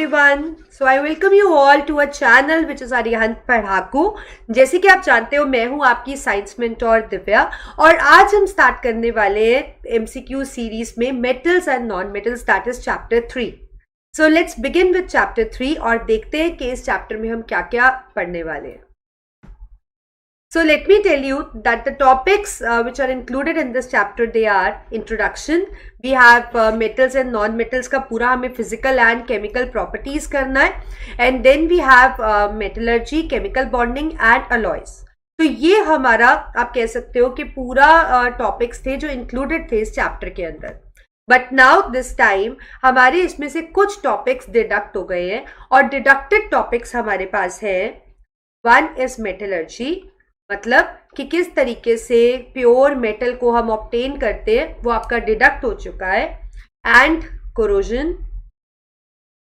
everyone. So I welcome you all to a channel which is Arihan पढ़ाकू. जैसे कि आप जानते हो मैं हूँ आपकी साइंस मेंटोर दिव्या और आज हम स्टार्ट करने वाले हैं MCQ सीरीज में metals and non metals that is chapter 3. So let's begin with chapter 3 और देखते हैं कि इस चैप्टर में हम क्या क्या पढ़ने वाले हैं. So let me tell you that the topics which are included in this chapter, they are introduction. We have metals and non-metals का पूरा हमें physical and chemical properties करना है, and then we have metallurgy, chemical bonding and alloys. तो ये हमारा आप कह सकते हो कि पूरा topics थे जो included थे इस chapter के अंदर. बट नाउ दिस टाइम हमारे इसमें से कुछ टॉपिक्स डिडक्ट हो गए हैं और डिडक्टेड टॉपिक्स हमारे पास है. वन इज मेटलर्जी, मतलब कि किस तरीके से प्योर मेटल को हम ऑब्टेन करते हैं वो आपका डिडक्ट हो चुका है. एंड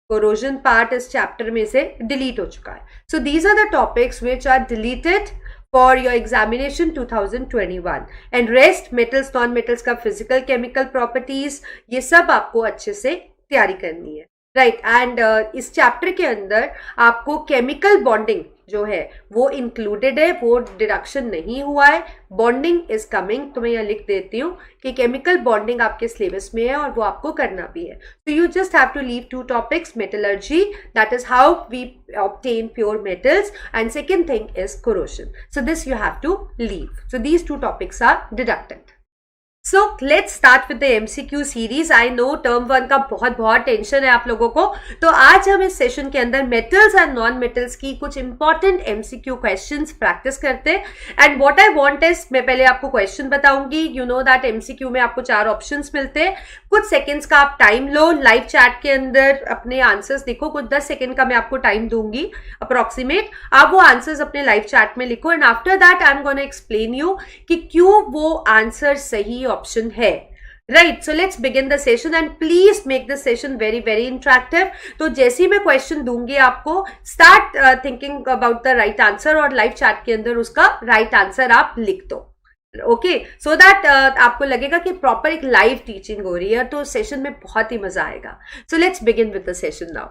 कोरोजन पार्ट इस चैप्टर में से डिलीट हो चुका है. So these are the topics which are deleted for your examination 2021 and rest metals non metals का physical chemical properties ये सब आपको अच्छे से तैयारी करनी है, राइट. एंड इस चैप्टर के अंदर आपको केमिकल बॉन्डिंग जो है वो इंक्लूडेड है, वो डिडक्शन नहीं हुआ है. बॉन्डिंग इज कमिंग, तो मैं यहाँ लिख देती हूँ कि केमिकल बॉन्डिंग आपके सिलेबस में है और वो आपको करना भी है. तो you just have to leave two topics, metallurgy that is how we obtain pure metals and second thing is corrosion. So this you have to leave. So these two topics are deducted. So let's start with the MCQ series. I know term 1 का बहुत tension है आप लोगों को, तो आज हम इस सेशन के अंदर मेटल्स एंड नॉन मेटल्स की कुछ इंपॉर्टेंट MCQ क्वेश्चंस प्रैक्टिस करते हैं. And what I want is, मैं पहले आपको क्वेश्चन बताऊंगी. यू नो दैट MCQ में आपको 4 ऑप्शंस मिलते हैं. कुछ सेकेंड्स का आप टाइम लो, लाइव चैट के अंदर अपने आंसर्स लिखो. कुछ 10 सेकेंड का मैं आपको टाइम दूंगी अप्रोक्सीमेट. आप वो आंसर्स अपने लाइव चैट में लिखो and after that I am gonna explain you कि क्यों वो आंसर सही ऑप्शन है, right. So let's begin the session and please make this session very very interactive. तो जैसे ही मैं क्वेश्चन दूंगी आपको start thinking about the right answer और लाइव चैट के अंदर उसका राइट आंसर आप लिख दो, ओके, सो दैट आपको लगेगा कि प्रॉपर एक लाइव टीचिंग हो रही है, तो सेशन में बहुत ही मजा आएगा. So let's begin with the session now.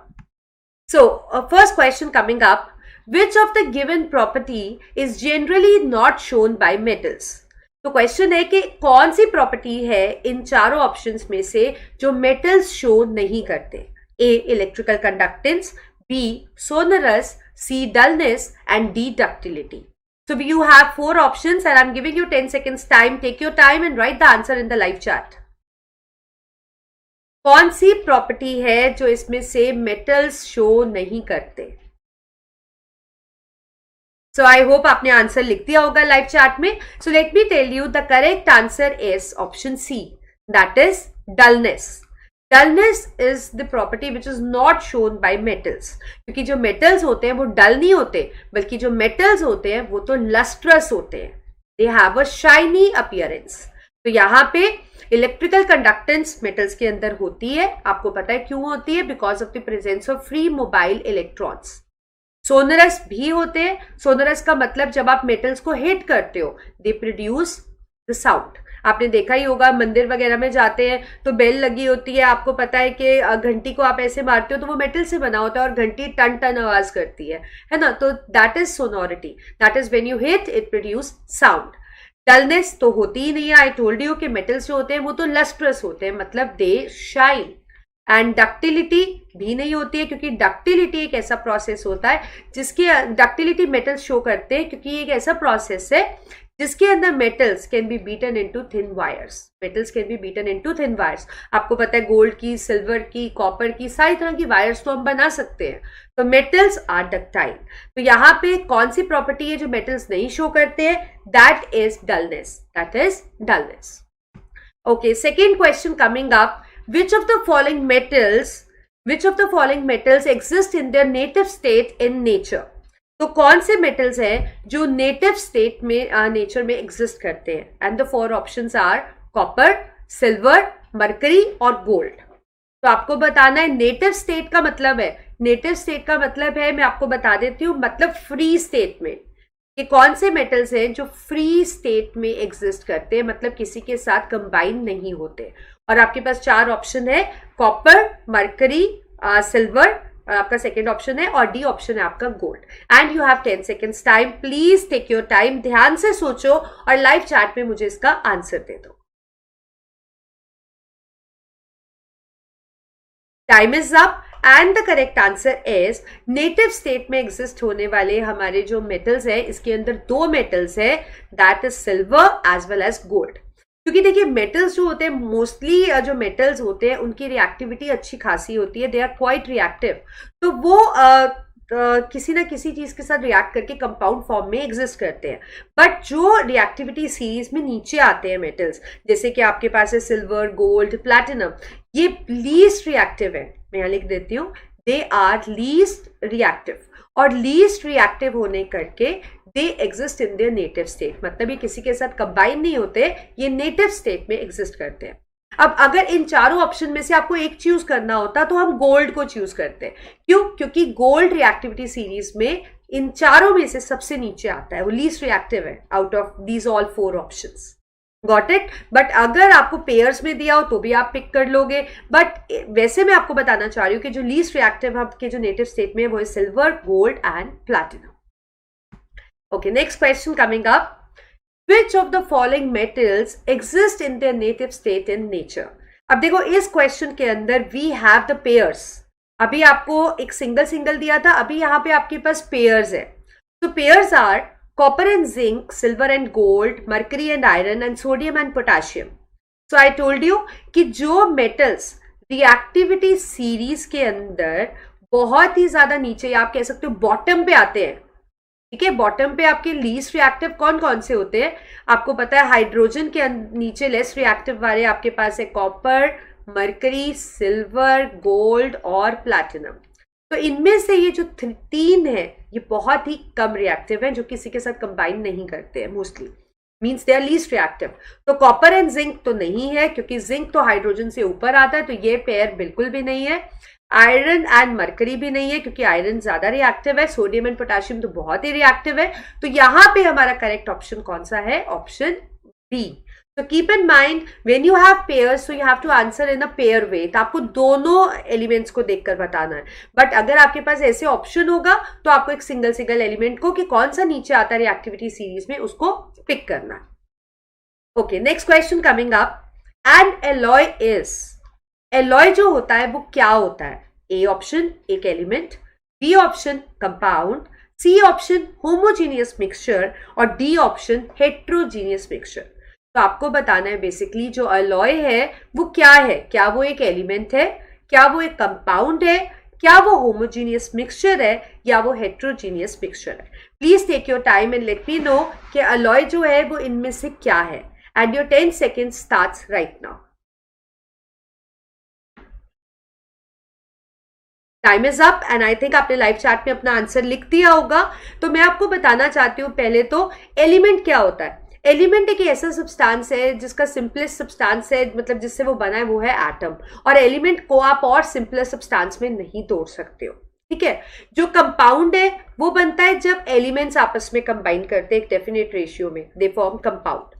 So first question coming up, which of the given property is generally not shown by metals? तो क्वेश्चन है कि कौन सी प्रॉपर्टी है इन चारों ऑप्शंस में से जो मेटल्स शो नहीं करते. A electrical conductance, B sonorous, C dullness and D ductility. So you have 4 options and I'm giving you 10 seconds time. Take your time and write the answer in the live chat. कौन सी property है जो इसमें से metals show नहीं करते? So I hope आपने answer लिख दिया होगा लाइव चैट में. So let me tell you the correct answer is option C, that is dullness. Dullness is the property which is not shown by metals. क्योंकि जो metals होते हैं वो dull नहीं होते, बल्कि जो metals होते हैं वो तो lustrous होते हैं. They have a shiny appearance. तो यहाँ पे इलेक्ट्रिकल कंडक्टेंस मेटल्स के अंदर होती है. आपको पता है क्यों होती है? Because of the presence of free mobile electrons. Sonorous भी होते हैं. सोनरस का मतलब जब आप मेटल्स को हिट करते हो दे प्रोड्यूस द साउंड. आपने देखा ही होगा मंदिर वगैरह में जाते हैं तो बेल लगी होती है, आपको पता है कि घंटी को आप ऐसे मारते हो तो वो मेटल से बना होता है और घंटी टन टन आवाज करती है ना. तो that is sonority, that is when you hit it produce sound. Dullness तो होती ही नहीं है. आई टोल्ड यू कि मेटल्स जो होते हैं वो तो लस्ट्रस होते हैं, मतलब दे शाइन. एंड डक्टिलिटी भी नहीं होती है, क्योंकि डक्टिलिटी एक ऐसा प्रोसेस होता है जिसके डक्टिलिटी मेटल्स शो करते हैं, क्योंकि एक ऐसा प्रोसेस है जिसके अंदर metals can B beaten into thin wires. Metals can B beaten into thin wires. आपको पता है गोल्ड की, सिल्वर की, कॉपर की, सारी तरह की वायर्स तो हम बना सकते हैं. तो मेटल्स आर डक्टाइल. तो यहाँ पे कौन सी प्रॉपर्टी है जो मेटल्स नहीं शो करते हैं? That is dullness, that is dullness. Okay, second question coming up. Which of the following metals exist in their native state in nature? तो कौन से मेटल्स हैं जो नेटिव स्टेट में नेचर में एग्जिस्ट करते हैं? And the 4 options are copper, silver, mercury और गोल्ड. तो आपको बताना है नेटिव स्टेट का मतलब है. नेटिव स्टेट का मतलब है, मैं आपको बता देती हूँ, मतलब फ्री स्टेट में. कि कौन से मेटल्स हैं जो फ्री स्टेट में एग्जिस्ट करते हैं, मतलब किसी के साथ कंबाइन नहीं होते. और आपके पास 4 ऑप्शन है, कॉपर, मरकरी, सिल्वर, आपका सेकेंड ऑप्शन है, और डी ऑप्शन है आपका gold. And you have 10 seconds time. Please take your time, ध्यान से सोचो और लाइव चैट में मुझे इसका आंसर दे दो. Time is up. And the correct answer is native state में एग्जिस्ट होने वाले हमारे जो मेटल्स है, इसके अंदर दो मेटल्स है, that is silver as well as gold. क्योंकि देखिए मेटल्स जो होते हैं, मोस्टली जो मेटल्स होते हैं उनकी रिएक्टिविटी अच्छी खासी होती है, दे आर क्वाइट रिएक्टिव. तो वो किसी ना किसी चीज के साथ रिएक्ट करके कंपाउंड फॉर्म में एग्जिस्ट करते हैं. बट जो रिएक्टिविटी सीरीज में नीचे आते हैं मेटल्स, जैसे कि आपके पास है सिल्वर, गोल्ड, प्लैटिनम, ये लीस्ट रिएक्टिव है. मैं यहाँ लिख देती हूँ, दे आर लीस्ट रिएक्टिव. और लीस्ट रिएक्टिव होने करके they exist in their native state. मतलब ये किसी के साथ कंबाइन नहीं होते, ये नेटिव स्टेट में एग्जिस्ट करते हैं. अब अगर इन चारों ऑप्शन में से आपको एक चूज करना होता तो हम गोल्ड को चूज करते हैं. क्यों? क्योंकि गोल्ड रिएक्टिविटी सीरीज में इन चारों में से सबसे नीचे आता है, वो लीस्ट रिएक्टिव है out of these all 4 options. Got it? But अगर आपको पेयर्स में दिया हो तो भी आप पिक कर लोगे. बट वैसे मैं आपको बताना चाह रही हूँ कि जो लीस्ट रिएक्टिव आपके जो नेटिव स्टेट में है वो है silver, gold and platinum. Okay, next question coming up. Which of the following metals exist in their native state in nature? अब देखो इस क्वेश्चन के अंदर we have the pairs. अभी आपको एक सिंगल दिया था, अभी यहाँ पे आपके पास पेयर्स है. तो pairs are copper and zinc, silver and gold, mercury and iron and sodium and potassium. So I told you कि जो metals रिएक्टिविटी सीरीज के अंदर बहुत ही ज्यादा नीचे, आप कह सकते हो बॉटम पे आते हैं. ठीक है, बॉटम पे आपके लीस्ट रिएक्टिव कौन कौन से होते हैं आपको पता है. हाइड्रोजन के नीचे लेस रिएक्टिव वाले आपके पास है कॉपर, मरकरी, सिल्वर, गोल्ड और प्लैटिनम. तो इनमें से ये जो 3 है ये बहुत ही कम रिएक्टिव है, जो किसी के साथ कंबाइन नहीं करते हैं mostly, means they are least reactive. तो कॉपर एंड जिंक तो नहीं है, क्योंकि जिंक तो हाइड्रोजन से ऊपर आता है, तो ये पेयर बिल्कुल भी नहीं है. आयरन एंड मरकरी भी नहीं है, क्योंकि आयरन ज्यादा रिएक्टिव है. सोडियम एंड पोटेशियम तो बहुत ही रिएक्टिव है. तो यहां पे हमारा करेक्ट ऑप्शन कौन सा है? Option B. तो keep in mind when you have pairs, so you have to answer in a pair way. तो आपको दोनों एलिमेंट्स को देखकर बताना है. बट अगर आपके पास ऐसे ऑप्शन होगा तो आपको एक सिंगल एलिमेंट को कि कौन सा नीचे आता है रिएक्टिविटी सीरीज में, उसको पिक करना है. Okay, next question coming up. An alloy is, alloy जो होता है वो क्या होता है? ए ऑप्शन एक element, B option compound, C option homogeneous mixture और डी ऑप्शन हेट्रोजीनियस मिक्सचर. तो आपको बताना है बेसिकली जो अलॉय है वो क्या है. क्या वो एक एलिमेंट है, क्या वो एक कंपाउंड है, क्या वो होमोजीनियस मिक्सचर है, या वो हेट्रोजीनियस मिक्सचर है. Please take your time and let me know कि अलॉय जो है वो इनमें से क्या है. And your 10 second starts right now. Time is up and I think आपने लाइव चैट में अपना आंसर लिख दिया होगा. तो मैं आपको बताना चाहती हूँ पहले तो एलिमेंट क्या होता है. एलिमेंट एक ऐसा सब्सटेंस है जिसका सिंपलेस्ट सब्सटेंस है, मतलब जिससे वो बना है वो है एटम. और एलिमेंट को आप और सिंपलेस्ट सब्सटेंस में नहीं तोड़ सकते हो. ठीक है, जो कंपाउंड है वो बनता है जब एलिमेंट्स आपस में कंबाइन करते हैं एक डेफिनेट रेशियो में, they form compound.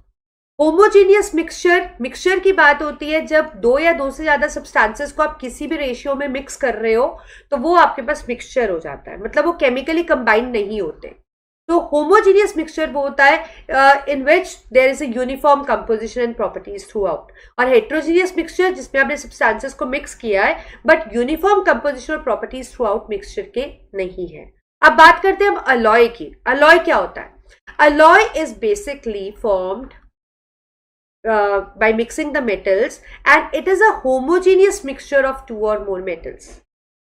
Homogeneous mixture की बात होती है जब 2 या 2 से ज्यादा सब्सटेंसेस को आप किसी भी रेशियो में मिक्स कर रहे हो तो वो आपके पास मिक्सचर हो जाता है, मतलब वो केमिकली कंबाइन नहीं होते. तो होमोजीनियस मिक्सचर वो होता है in which there is a uniform composition and properties throughout. और हेट्रोजीनियस मिक्सचर जिसमें आपने सब्सटेंसेस को मिक्स किया है बट यूनिफॉर्म कंपोजिशन और प्रॉपर्टीज थ्रू आउट मिक्सचर के नहीं है. अब बात करते हैं हम अलॉय की. अलॉय क्या होता है? Alloy is basically formed by mixing the metals and it is a homogeneous mixture of 2 or more metals.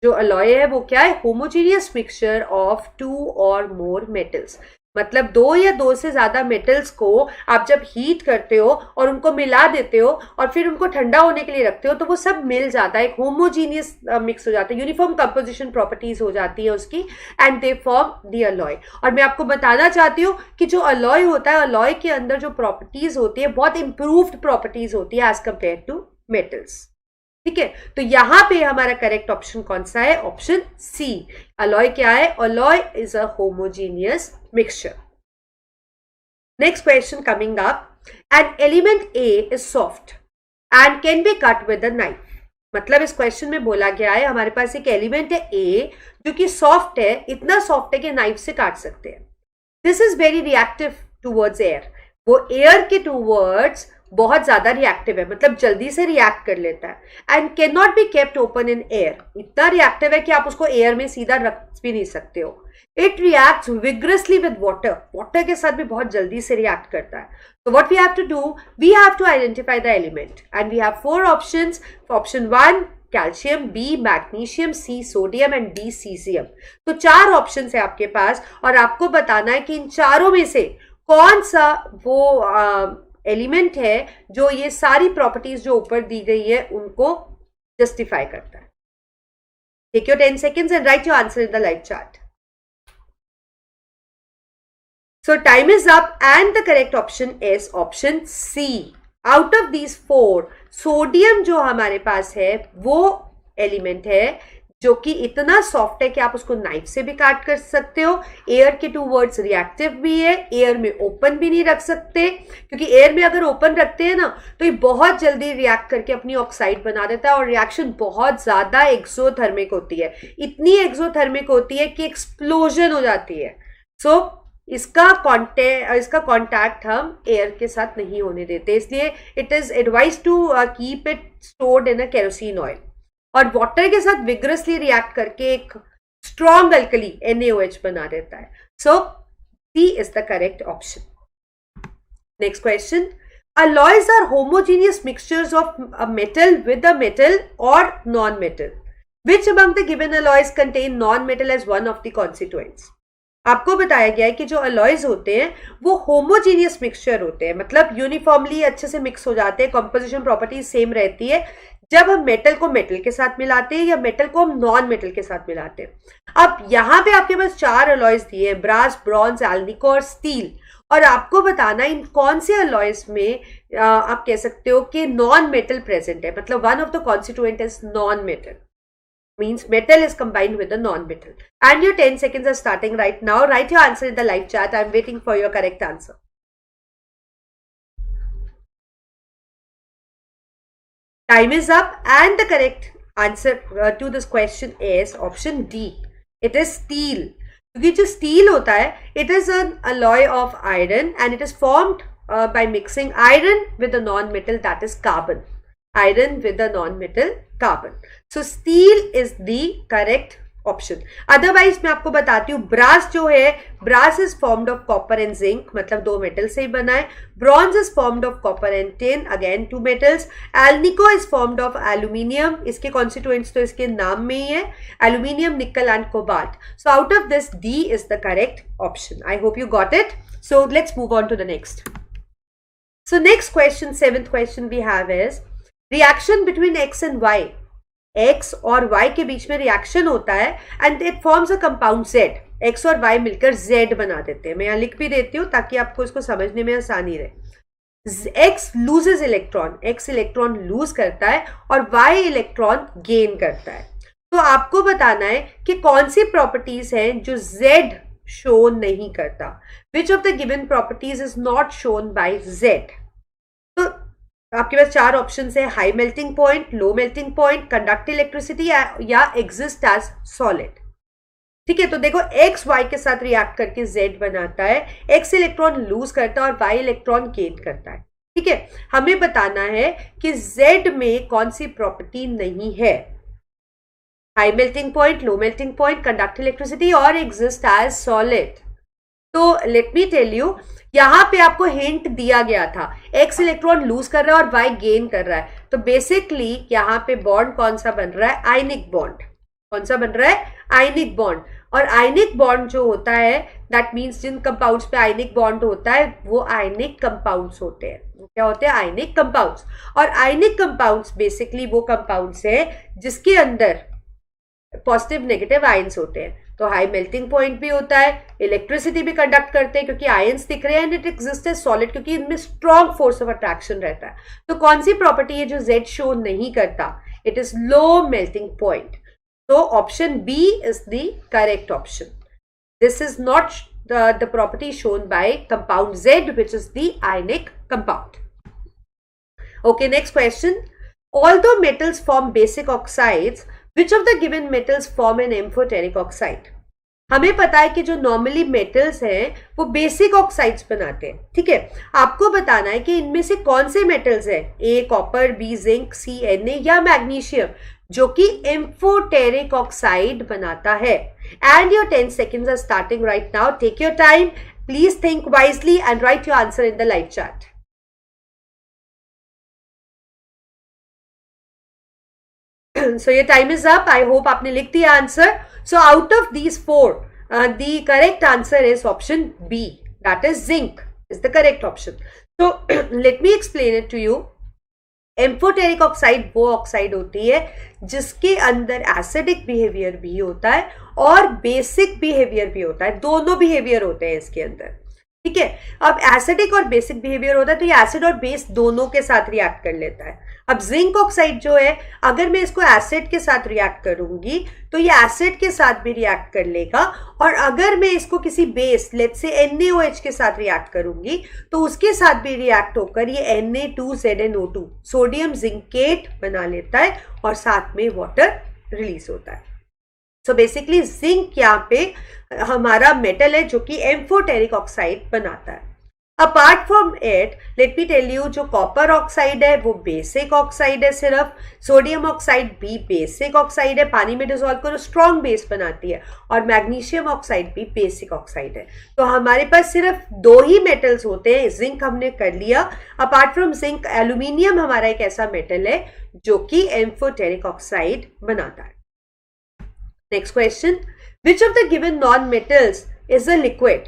जो अलॉय है वो क्या है? होमोजीनियस मिक्सचर ऑफ 2 और मोर मेटल्स. मतलब 2 या 2 से ज्यादा मेटल्स को आप जब हीट करते हो और उनको मिला देते हो और फिर उनको ठंडा होने के लिए रखते हो तो वो सब मिल जाता है, एक होमोजीनियस मिक्स हो जाता है, यूनिफॉर्म कंपोजिशन प्रॉपर्टीज हो जाती है उसकी and they form the alloy. और मैं आपको बताना चाहती हूँ कि जो अलॉय होता है, अलॉय के अंदर जो प्रॉपर्टीज होती है बहुत इंप्रूव्ड प्रॉपर्टीज होती है एज कंपेयर टू मेटल्स. ठीक है, तो यहां पे हमारा करेक्ट ऑप्शन कौन सा है? Option C. अलॉय क्या है? Alloy is a homogeneous mixture. Next question coming up. An element A is soft and can be cut with a knife. मतलब इस क्वेश्चन में बोला गया है हमारे पास एक एलिमेंट है ए जो कि सॉफ्ट है, इतना सॉफ्ट है कि नाइफ से काट सकते हैं. This is very reactive towards air. वो एयर के टूवर्ड्स बहुत ज्यादा रिएक्टिव है, मतलब जल्दी से रिएक्ट कर लेता है. And can not be kept open in air. इतना रिएक्टिव है कि आप उसको एयर में सीधा रख भी नहीं सकते हो. It reacts vigorously with water. Water के साथ भी बहुत जल्दी से रिएक्ट करता है. So what we have to do, we have to identify the element, and we have 4 options. Option 1 calcium, B magnesium, C sodium and D caesium. तो 4 option है आपके पास और आपको बताना है कि इन चारों में से कौन सा वो एलिमेंट है जो ये सारी प्रॉपर्टीज जो ऊपर दी गई है उनको जस्टिफाई करता है. Take your 10 seconds and write your answer in the live chat. So time is up and the correct option is option C. Out of these 4, sodium जो हमारे पास है वो एलिमेंट है जो कि इतना सॉफ्ट है कि आप उसको नाइफ से भी काट कर सकते हो. एयर के टूवर्ड्स रिएक्टिव भी है, एयर में ओपन भी नहीं रख सकते क्योंकि एयर में अगर ओपन रखते हैं ना तो ये बहुत जल्दी रिएक्ट करके अपनी ऑक्साइड बना देता है और रिएक्शन बहुत ज्यादा एक्सोथर्मिक होती है. इतनी एक्सोथर्मिक होती है कि एक्सप्लोजन हो जाती है. इसका कांटेक्ट हम एयर के साथ नहीं होने देते, इसलिए it is advise to keep it stored in a kerosene oil. और वाटर के साथ विग्रसली रिएक्ट करके एक स्ट्रॉन्ग अल्कली NaOH बना देता है. सो C is the correct option. Next question. Alloys are homogeneous mixtures of a metal with a metal or non-metal. Which among the given alloys contain non-metal as one of the constituents? आपको बताया गया है कि जो alloys होते हैं वो homogeneous mixture होते हैं, मतलब यूनिफॉर्मली अच्छे से मिक्स हो जाते हैं, कंपोजिशन प्रॉपर्टीज सेम रहती है जब हम मेटल को मेटल के साथ मिलाते हैं या मेटल को हम नॉन मेटल के साथ मिलाते हैं. अब यहाँ पे आपके पास 4 अलॉयज दिए हैं, ब्रास, ब्रॉन्ज, एल्निको और स्टील. और आपको बताना इन कौन से अलॉयज में आप कह सकते हो कि नॉन मेटल प्रेजेंट है, मतलब one of the constituent is non metal. Means metal is combined with the non-metal. And your 10 seconds are starting right now. Write your answer in the live chat. I'm waiting for your correct answer. Time is up and the correct answer to this question is option D. It is steel. क्योंकि जो steel होता है, it is an alloy of iron and it is formed by mixing iron with a non-metal, that is carbon. Iron with a non-metal carbon. So steel is the correct option. Otherwise मैं आपको बताती हूँ, brass जो है, brass is formed of copper and zinc, मतलब 2 metal से ही बना है. Bronze is formed of copper and tin, again 2 metals. Alnico is formed of aluminium, इसके constituents तो इसके नाम में ही है, aluminium, nickel and cobalt. So out of this D is the correct option. I hope you got it. So let's move on to the next. So next question, 7th question we have is reaction between X and Y. X और Y के बीच में reaction होता है and it forms a compound Z. X और Y मिलकर Z बना देते हैं. मैं यहाँ लिख भी देती हूँ ताकि आपको इसको समझने में आसानी रहे. X loses electron, X electron lose करता है और Y इलेक्ट्रॉन गेन करता है. तो आपको बताना है कि कौन सी प्रॉपर्टीज हैं जो Z शो नहीं करता. विच of the given properties is not shown by Z. तो आपके पास 4 ऑप्शन है, हाई मेल्टिंग पॉइंट, लो मेल्टिंग पॉइंट, कंडक्ट इलेक्ट्रिसिटी या एग्जिस्ट एज सॉलिड. ठीक है, तो देखो X Y के साथ रिएक्ट करके Z बनाता है, X इलेक्ट्रॉन लूज करता है और Y इलेक्ट्रॉन गेन करता है. ठीक है, हमें बताना है कि Z में कौन सी प्रॉपर्टी नहीं है. हाई मेल्टिंग पॉइंट, लो मेल्टिंग पॉइंट, कंडक्ट इलेक्ट्रिसिटी और एग्जिस्ट एज सॉलिड. तो लेट मी टेल यू, यहां पे आपको हिंट दिया गया था, X इलेक्ट्रॉन लूज कर रहा है और Y गेन कर रहा है. तो बेसिकली यहां पे बॉन्ड कौन सा बन रहा है? Ionic bond. कौन सा बन रहा है? Ionic bond. और आयनिक बॉन्ड जो होता है, दैट मीन्स जिन कंपाउंड्स पे आयनिक बॉन्ड होता है वो आयनिक कंपाउंड्स होते हैं. वो क्या होते हैं? Ionic compounds. और आयनिक कंपाउंड्स बेसिकली वो कंपाउंड्स है जिसके अंदर पॉजिटिव नेगेटिव आयंस होते हैं. तो हाई मेल्टिंग पॉइंट भी होता है, इलेक्ट्रिसिटी भी कंडक्ट करते हैं क्योंकि आयंस दिख रहे हैं, and it exist as solid क्योंकि इनमें स्ट्रॉन्ग फोर्स ऑफ अट्रैक्शन रहता है. तो कौन सी प्रॉपर्टी है जो Z शो नहीं करता? It is low melting point. तो option B is the correct option. This is not the property shown by compound Z, which is the ionic compound. Okay, next question. Although metals form basic oxides, which of the given metals form an amphoteric oxide? हमें पता है कि जो normally metals हैं वो basic oxides बनाते हैं, ठीक है। आपको बताना है कि इनमें से कौन से मेटल्स हैं, A copper, B zinc, C Na या मैग्नीशियम, जो कि एम्फोटेरिक ऑक्साइड बनाता है। And your 10 seconds are starting right now. Take your time, please think wisely and write your answer in the live chat. So your time is up. I hope आपने लिख दिया answer. So out of these four, the correct answer is option B. That is zinc is the correct option. So let me explain it to you. Amphoteric oxide वो oxide होती है जिसके अंदर acidic behaviour भी होता है और basic behaviour भी होता है, दोनों बिहेवियर होते हैं इसके अंदर, ठीक है। अब एसिडिक और बेसिक बिहेवियर होता है तो ये एसिड और बेस दोनों के साथ रिएक्ट कर लेता है। अब जिंक ऑक्साइड जो है, अगर मैं इसको एसिड के साथ रिएक्ट करूंगी तो ये एसिड के साथ भी रिएक्ट कर लेगा, और अगर मैं इसको किसी बेस लेट्स से NaOH के साथ रिएक्ट करूंगी तो उसके साथ भी रिएक्ट होकर ये Na2ZnO2 सोडियम जिंकेट बना लेता है और साथ में वाटर रिलीज होता है। सो बेसिकली जिंक यहाँ पे हमारा मेटल है जो कि एम्फोटेरिक ऑक्साइड बनाता है। Apart from it let me tell you, जो कॉपर ऑक्साइड है वो बेसिक ऑक्साइड है सिर्फ, सोडियम ऑक्साइड भी बेसिक ऑक्साइड है, पानी में डिसॉल्व करो स्ट्रॉन्ग बेस बनाती है, और मैग्नीशियम ऑक्साइड भी बेसिक ऑक्साइड है। तो हमारे पास सिर्फ दो ही मेटल्स होते हैं, जिंक हमने कर लिया। अपार्ट फ्रॉम जिंक एल्यूमिनियम हमारा एक ऐसा मेटल है जो कि एम्फोटेरिक ऑक्साइड बनाता है। Next question, which of the given non metals is a liquid?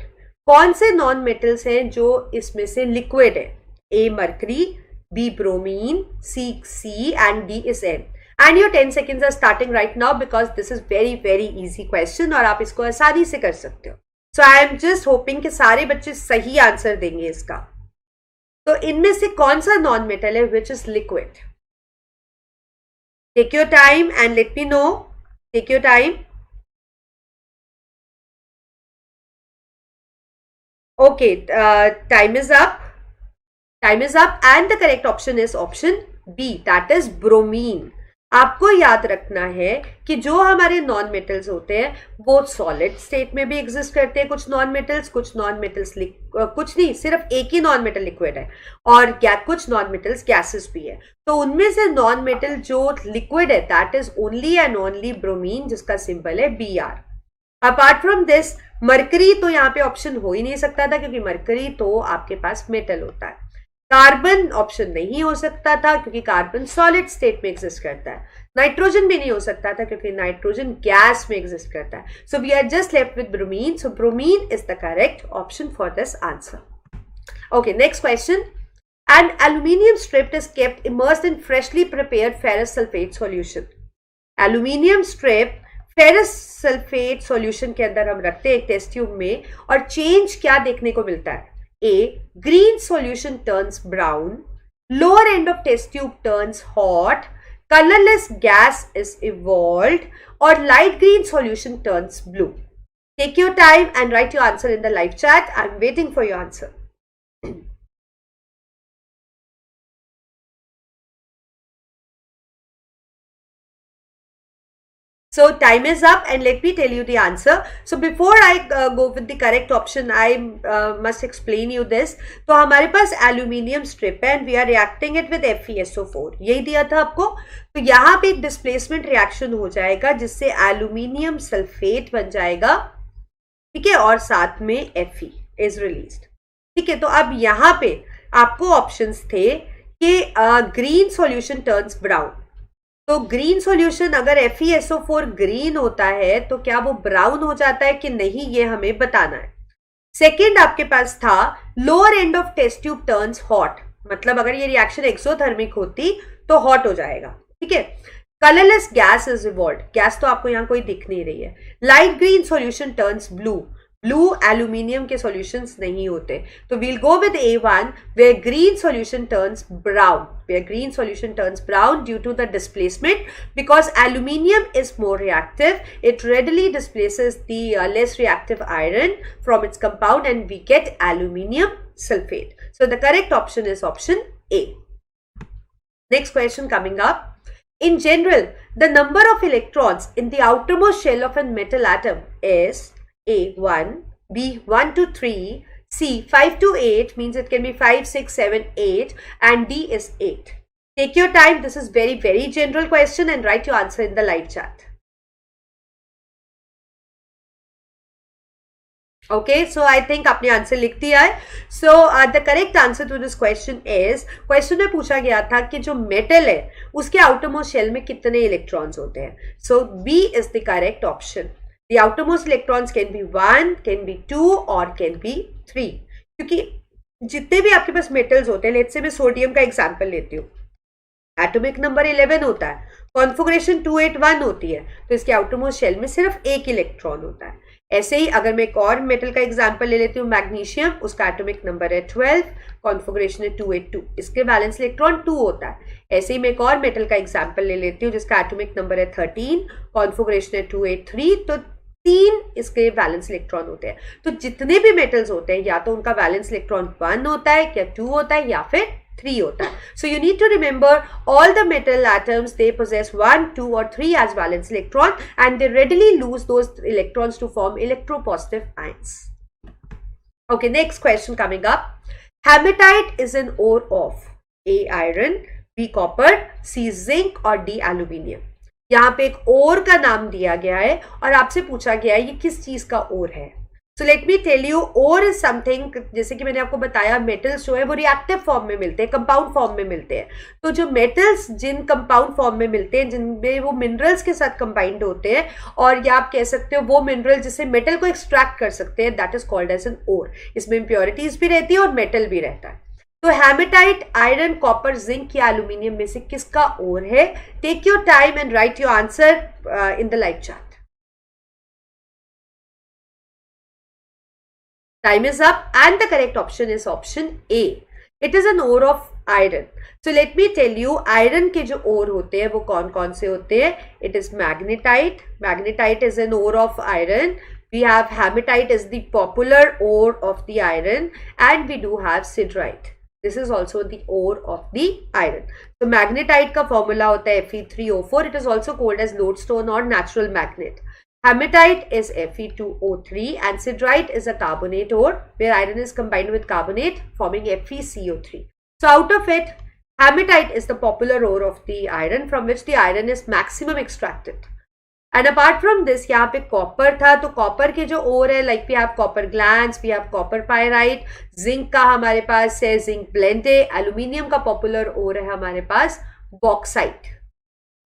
कौन से नॉन मेटल्स हैं जो इसमें से लिक्विड है? A mercury, B bromine, C and D is an. And your 10 seconds are starting right now because this is very very easy question और आप इसको आसानी से कर सकते हो। So I am just hoping कि सारे बच्चे सही आंसर देंगे इसका। तो इनमें से कौन सा नॉन मेटल है which is liquid? Take your time and let me know. Take your time. Okay, time is up. Time is up and the correct option is option B, that is bromine. आपको याद रखना है कि जो हमारे non metals होते हैं वो सॉलिड स्टेट में भी एग्जिस्ट करते हैं, कुछ नॉन मेटल्स कुछ नहीं, सिर्फ एक ही नॉन मेटल लिक्विड है, और कुछ नॉन मेटल्स गैसेस भी है। तो उनमें से नॉन मेटल जो लिक्विड है that is only and only bromine, जिसका सिंबल है Br। Apart from this mercury तो यहाँ पे ऑप्शन हो ही नहीं सकता था क्योंकि मरकरी तो आपके पास मेटल होता है। कार्बन ऑप्शन नहीं हो सकता था क्योंकि कार्बन सॉलिड स्टेट में एग्जिस्ट करता है। नाइट्रोजन भी नहीं हो सकता था क्योंकि नाइट्रोजन गैस में एग्जिस्ट करता है। So we are just left with bromine. So bromine is the correct option for this answer. Okay, next question. An aluminium strip is kept immersed in freshly prepared ferrous sulfate solution. Aluminium strip ferrous sulphate solution के अंदर हम रखते हैं एक test tube में, और change क्या देखने को मिलता है? A green solution turns brown, lower end of test tube turns hot, colourless gas is evolved, और light green solution turns blue. Take your time and write your answer in the live chat. I am waiting for your answer. So time is up and let me tell you the answer. So before I go with the correct option, I must explain you this. तो हमारे पास aluminium strip है and we are reacting it with FeSO4. यही दिया था आपको। तो यहाँ पे एक displacement reaction हो जाएगा जिससे aluminium sulfate बन जाएगा, ठीक है, और साथ में Fe is released, ठीक है। तो अब यहाँ पे आपको options थे कि green solution turns brown। तो ग्रीन सॉल्यूशन अगर FeSO4 ग्रीन होता है तो क्या वो ब्राउन हो जाता है कि नहीं, ये हमें बताना है। सेकेंड आपके पास था lower end of test tube turns hot, मतलब अगर ये रिएक्शन एक्सोथर्मिक होती तो हॉट हो जाएगा, ठीक है। Colourless gas is evolved, gas तो आपको यहाँ कोई दिख नहीं रही है। Light green solution turns blue, blue aluminium के सॉल्यूशंस नहीं होते। तो we'll go with A1 where green solution turns brown, where green solution turns brown due to the displacement, because aluminium is more reactive. It readily displaces the less reactive iron from its compound and we get aluminium sulfate. So the correct option is option A. Next question coming up. In general, the number of electrons in the outermost shell of a metal atom is A 1, B 1 to 3, C 5 to 8, means it can be 5, 6, 7, 8, and D is 8. Take your time. This is very general question and write your answer in the live chat. Okay, so I think आपने answer लिख दिया है. So the correct answer to this question is, question में पूछा गया था कि जो मेटल है उसके आउटरमोस्ट शेल में कितने इलेक्ट्रॉन्स होते हैं. So B is the correct option. The outermost electrons can be 1, can be 2 or can be 3. क्योंकि जितने भी आपके पास मेटल्स होते हैं, लेट्स से मैं सोडियम का एग्जांपल लेती हूँ, एटॉमिक नंबर 11 होता है, कॉन्फिगरेशन 281 होती है, तो इसके आउटरमोस्ट शेल में सिर्फ एक इलेक्ट्रॉन होता है. ऐसे ही अगर मैं एक और मेटल का एग्जांपल ले लेती हूँ, मैग्नीशियम, उसका एटॉमिक नंबर है 12, कॉन्फिगरेशन है 282, इसके बैलेंस इलेक्ट्रॉन 2 होता है. ऐसे ही मैं एक और मेटल का एग्जांपल ले लेती हूँ जिसका एटॉमिक नंबर है 13, कॉन्फिगरेशन है 283, तो 3 इसके वैलेंस इलेक्ट्रॉन होते हैं. तो जितने भी मेटल्स होते हैं या तो उनका वैलेंस इलेक्ट्रॉन 1 होता है या 2 होता है या फिर 3 होता है. So you need to remember all the metal atoms, they possess 1, 2 or 3 as valence electron and they readily lose those electrons to form electropositive ions. Okay, next question coming up. Hematite is an ore of A iron, B copper, C zinc or D aluminium. यहाँ पे एक ओर का नाम दिया गया है और आपसे पूछा गया है ये किस चीज का ओर है. So let me tell you, ore is something, जैसे कि मैंने आपको बताया मेटल्स जो है वो रिएक्टिव फॉर्म में मिलते हैं, कंपाउंड फॉर्म में मिलते हैं. तो जो मेटल्स जिन कंपाउंड फॉर्म में मिलते हैं, जिनमें वो मिनरल्स के साथ कंबाइंड होते हैं, और या आप कह सकते हो वो मिनरल जिससे मेटल को एक्सट्रैक्ट कर सकते हैं, that is called as an ore. इसमें इम्प्योरिटीज भी रहती है और मेटल भी रहता है. तो हेमेटाइट आयरन, कॉपर, जिंक या एल्यूमिनियम में से किसका ओर है? Take your time and write your answer in the live chat. Time is up and the correct option is option A. It is an ore of iron. So let me tell you, iron के जो ore होते हैं वो कौन कौन से होते हैं? It is magnetite. Magnetite is an ore of iron. We have hematite is the popular ore of the iron, and we do have siderite. This is also the ore of the iron. So magnetite का formula होता है Fe3O4. It is also called as lodestone or natural magnet. Hematite is Fe2O3 and siderite is a carbonate ore where iron is combined with carbonate forming FeCO3. So out of it, hematite is the popular ore of the iron from which the iron is maximum extracted. And apart from this, यहाँ पे copper था, तो copper के जो ore है, like we have copper glans, we have copper pyrite, zinc का हमारे पास है zinc blende, aluminium का popular ore है हमारे पास bauxite.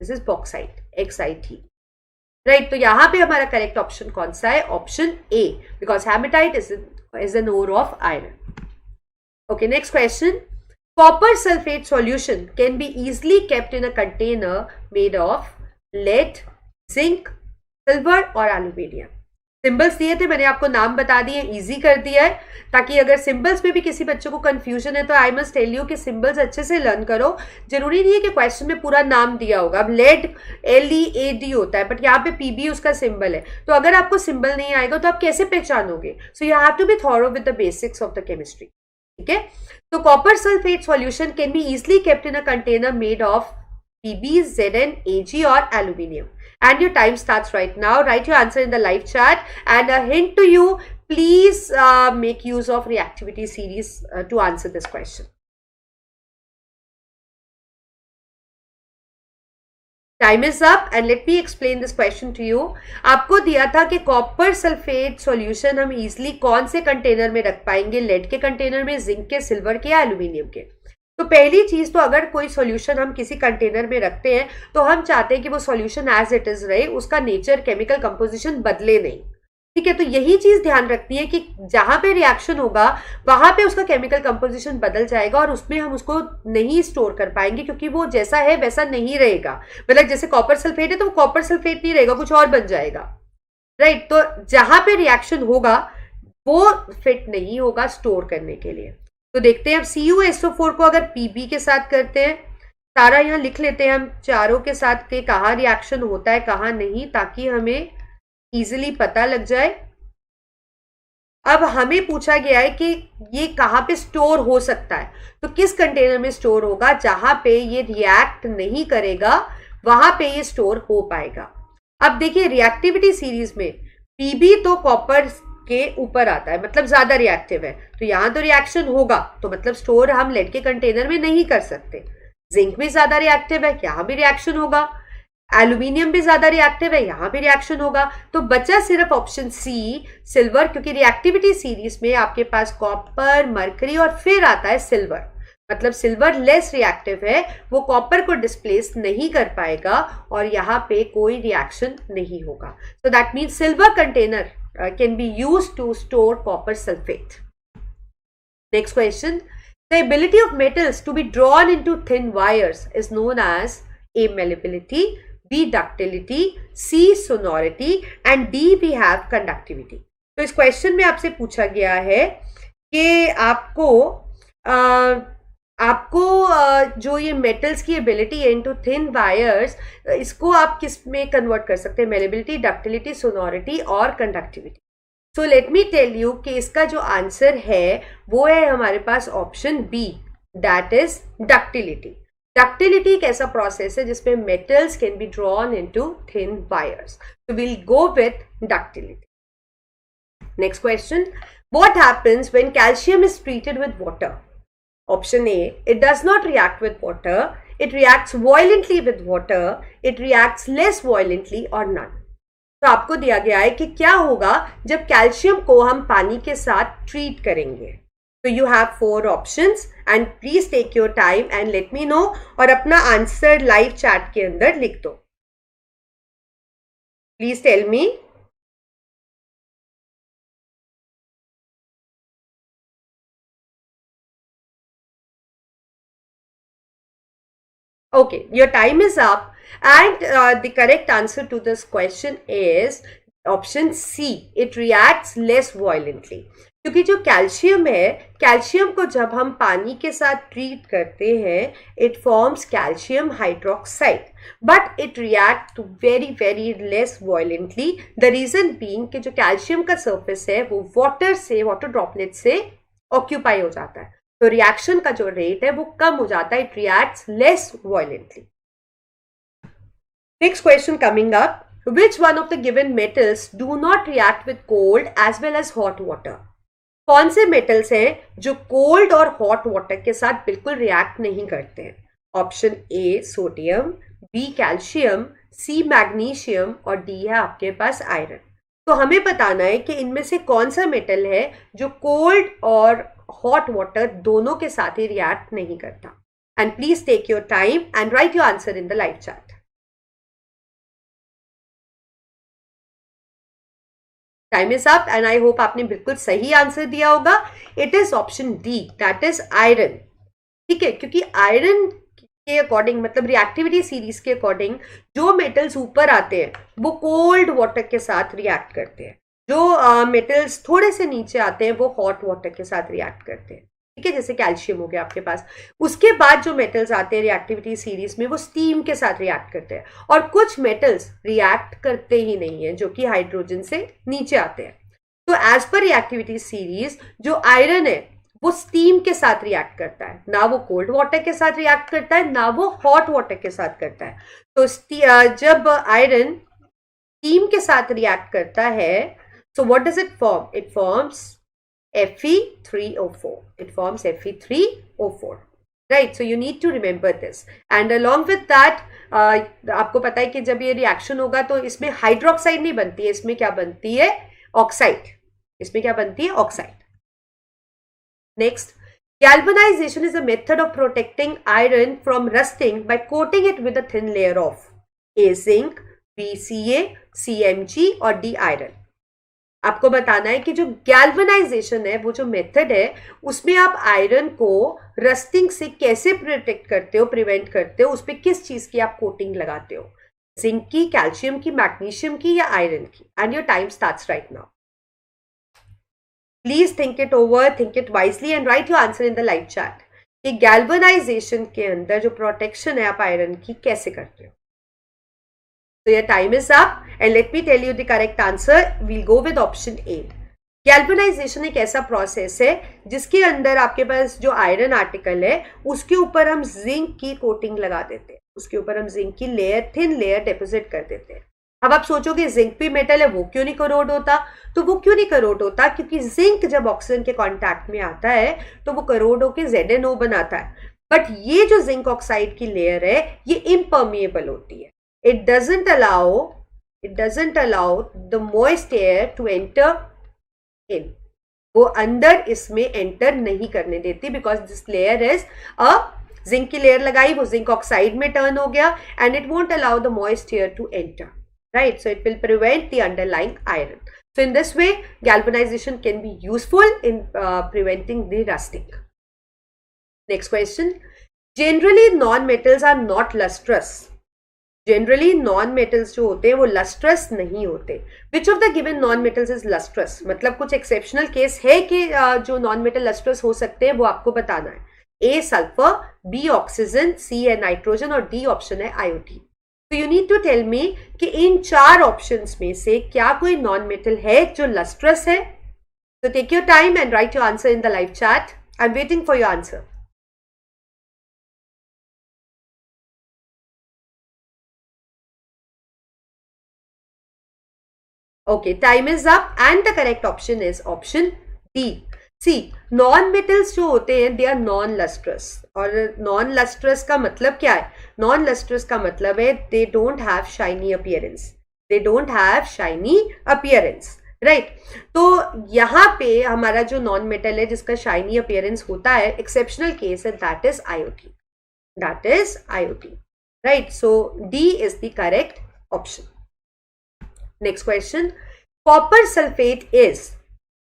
This is bauxite, XIT. Right, तो यहाँ पे हमारा करेक्ट ऑप्शन कौन सा है? Option A, because hematite is an ore of iron. Okay, next question. Copper sulphate solution can be easily kept in a container made of lead, zinc, silver और aluminium. Symbols दिए थे, मैंने आपको नाम बता दिए, इजी कर दिया है, ताकि अगर सिंबल्स में भी किसी बच्चों को कंफ्यूजन है तो आई मस्ट टेल यू कि सिंबल्स अच्छे से लर्न करो. जरूरी नहीं है कि क्वेश्चन में पूरा नाम दिया होगा. अब लेड LEAD होता है, बट यहाँ पे PB उसका सिंबल है, तो अगर आपको सिंबल नहीं आएगा तो आप कैसे पहचानोगे? So you have to be thorough with the basics of the chemistry. ठीक है, तो copper sulphate solution can be easily kept in a container made of PB, Zn, Ag और aluminium. And your time starts right now. Write your answer in the live chat. And a hint to you, please make use of reactivity series to answer this question. Time is up and let me explain this question to you. आपको दिया था कि copper sulphate solution हम easily कौन से container में रख पाएंगे? लेड के कंटेनर में, जिंक के, सिल्वर के या एल्यूमिनियम के? तो पहली चीज तो अगर कोई सॉल्यूशन हम किसी कंटेनर में रखते हैं तो हम चाहते हैं कि वो सॉल्यूशन एज इट इज रहे, उसका नेचर, केमिकल कंपोजिशन बदले नहीं. ठीक है, तो यही चीज ध्यान रखनी है कि जहां पे रिएक्शन होगा वहां पे उसका केमिकल कंपोजिशन बदल जाएगा और उसमें हम उसको नहीं स्टोर कर पाएंगे, क्योंकि वो जैसा है वैसा नहीं रहेगा. मतलब जैसे कॉपर सल्फेट है तो वो कॉपर सल्फेट नहीं रहेगा, कुछ और बन जाएगा. राइट, तो जहां पे रिएक्शन होगा वो फिट नहीं होगा स्टोर करने के लिए. तो देखते हैं अब CuSO4 को अगर PB के साथ करते हैं, सारा यहाँ लिख लेते हैं हम चारों के साथ के कहाँ रिएक्शन होता है कहाँ नहीं, ताकि हमें इजीली पता लग जाए. अब हमें पूछा गया है कि ये कहाँ पे स्टोर हो सकता है, तो किस कंटेनर में स्टोर होगा, जहां पे ये रिएक्ट नहीं करेगा वहां पे ये स्टोर हो पाएगा। अब देखिए रिएक्टिविटी सीरीज में पीबी तो कॉपर के ऊपर आता है, मतलब ज्यादा रिएक्टिव है, तो यहां तो रिएक्शन होगा, तो मतलब स्टोर हम लेड के कंटेनर में नहीं कर सकते। जिंक भी ज्यादा रिएक्टिव है, यहां भी रिएक्शन होगा। एल्यूमिनियम भी ज्यादा रिएक्टिव है, यहां भी रिएक्शन होगा। तो बचा सिर्फ ऑप्शन सी सिल्वर, क्योंकि रिएक्टिविटी सीरीज में आपके पास कॉपर, मरकरी और फिर आता है सिल्वर। मतलब सिल्वर लेस रिएक्टिव है, वो कॉपर को डिस्प्लेस नहीं कर पाएगा और यहाँ पे कोई रिएक्शन नहीं होगा। So that means silver container can be used to store copper sulphate. Next question, the ability of metals to be drawn into thin wires is known as A. malleability, B. ductility, C. sonority and D. we have conductivity। तो इस question में आपसे पूछा गया है कि आपको जो ये मेटल्स की एबिलिटी है इनटू थिन वायर्स, इसको आप किस में कन्वर्ट कर सकते हैं, मेलेबिलिटी, डक्टिलिटी, सोनोरिटी और conductivity. So let me tell you कि इसका जो आंसर है वो है हमारे पास option B, that is ductility. Ductility एक ऐसा प्रोसेस है जिसमें metals can be drawn into thin wires, so we'll go with ductility। Next question, what happens when calcium is treated with water? Option A, it does not react with water, it reacts violently with water, it reacts less violently or none। तो आपको दिया गया है कि क्या होगा जब calcium को हम पानी के साथ ट्रीट करेंगे। तो you have 4 options and please take your time and let me know, और अपना आंसर लाइव चैट के अंदर लिख दो। Please tell me. Okay, your time is up and the correct answer to this question is option C, it reacts less violently। क्योंकि जो calcium है, calcium को जब हम पानी के साथ ट्रीट करते हैं it forms calcium hydroxide, but it react very very less violently. The reason being कि जो कैल्शियम का सरफेस है वो वाटर ड्रॉपलेट से ऑक्यूपाई हो जाता है, तो रिएक्शन का जो रेट है वो कम हो जाता है, it reacts less violently. Next question coming up, which one of the given metals do not react with cold as well as hot water? कौन से मेटल्स हैं जो कोल्ड और हॉट वाटर के साथ बिल्कुल रिएक्ट नहीं करते हैं? Option A sodium, B calcium, C magnesium और डी है आपके पास आयरन। तो हमें बताना है कि इनमें से कौन सा मेटल है जो कोल्ड और हॉट वाटर दोनों के साथ ही रिएक्ट नहीं करता। And please take your time and write your answer in the live chat. Time is up and I hope आपने बिल्कुल सही आंसर दिया होगा। It is option D, that is iron. ठीक है, क्योंकि आयरन के अकॉर्डिंग, मतलब रिएक्टिविटी सीरीज के अकॉर्डिंग, जो मेटल्स ऊपर आते हैं वो कोल्ड वाटर के साथ रिएक्ट करते हैं, जो मेटल्स थोड़े से नीचे आते हैं वो हॉट वाटर के साथ रिएक्ट करते हैं। ठीक है, जैसे कैल्शियम हो गया आपके पास। उसके बाद जो मेटल्स आते हैं रिएक्टिविटी सीरीज में वो स्टीम के साथ रिएक्ट करते हैं, और कुछ मेटल्स रिएक्ट करते ही नहीं है जो कि हाइड्रोजन से नीचे आते हैं। तो एज पर रिएक्टिविटी सीरीज जो आयरन है वो स्टीम के साथ रिएक्ट करता है, ना वो कोल्ड वाटर के साथ रिएक्ट करता है ना वो हॉट वाटर के साथ करता है। तो जब आयरन स्टीम के साथ रिएक्ट करता है, so what does it form? It forms Fe3O4. It forms Fe3O4. Right? So you need to remember this. And along with that, आपको पता है कि जब ये रिएक्शन होगा तो इसमें हाइड्रोक्साइड नहीं बनती है, इसमें क्या बनती है? ऑक्साइड। इसमें क्या बनती है? Oxide. Next, galvanization is a method of protecting iron from rusting by coating it with a thin layer of A. zinc, B. Ca, C. Mg और D. iron। आपको बताना है कि जो गैल्वेनाइजेशन है, वो जो मेथड है, उसमें आप आयरन को रस्टिंग से कैसे प्रोटेक्ट करते हो, प्रिवेंट करते हो, उस पर किस चीज की आप कोटिंग लगाते हो, जिंक की, कैल्शियम की, मैग्नीशियम की या आयरन की। And your time starts right now. Please think it over, think it wisely and write your answer in the live chat कि गैल्वेनाइजेशन के अंदर जो प्रोटेक्शन है आप आयरन की कैसे करते हो। So your time is up and let me tell you the correct answer. We'll go with option A. Galvanisation एक ऐसा प्रोसेस है जिसके अंदर आपके पास जो आयरन आर्टिकल है उसके ऊपर हम जिंक की कोटिंग लगा देते हैं, उसके ऊपर हम जिंक की लेयर, थिन लेयर डिपॉजिट कर देते हैं। अब आप सोचोगे जिंक भी मेटल है, वो क्यों नहीं करोड होता? तो वो क्यों नहीं करोड होता? क्योंकि जिंक जब ऑक्सीजन के कांटेक्ट में आता है तो वो करोड होकर ZnO बनाता है। बट ये जो जिंक ऑक्साइड की लेयर है ये इम्पर्मिएबल होती है। It doesn't allow the moist air to enter in, वो अंदर इसमें एंटर नहीं करने देती, because this layer is a zinc की लेयर लगाई, वो जिंक ऑक्साइड में टर्न हो गया and it won't allow the moist air to enter, right? So it will prevent the underlying iron. So in this way, galvanization can be useful in preventing the rusting. Next question. Generally, non-metals are not lustrous. Generally, non-metals जो होते हैं वो lustrous नहीं होते. Which of the given non-metals is lustrous? मतलब कुछ exceptional case है कि जो non-metal lustrous हो सकते हैं वो आपको बताना है. A sulfur, B oxygen, C है nitrogen और D option है IOD. तो you need to tell me कि इन 4 ऑप्शंस में से क्या कोई नॉन मेटल है जो लस्ट्रस है? तो take your time and write your answer in the live chat. I am waiting for your answer. Okay, time is up and the correct option is option D. C, non metals जो होते हैं they are non lustrous. और non lustrous का मतलब क्या है? Non lustrous का मतलब है they don't have shiny appearance. They don't have shiny appearance, right? तो यहाँ पे हमारा जो नॉन मेटल है जिसका शाइनी अपीयरेंस होता है, एक्सेप्शनल केस है, that is iodine. That is iodine, right? So D is the correct option. Next question. Copper sulphate is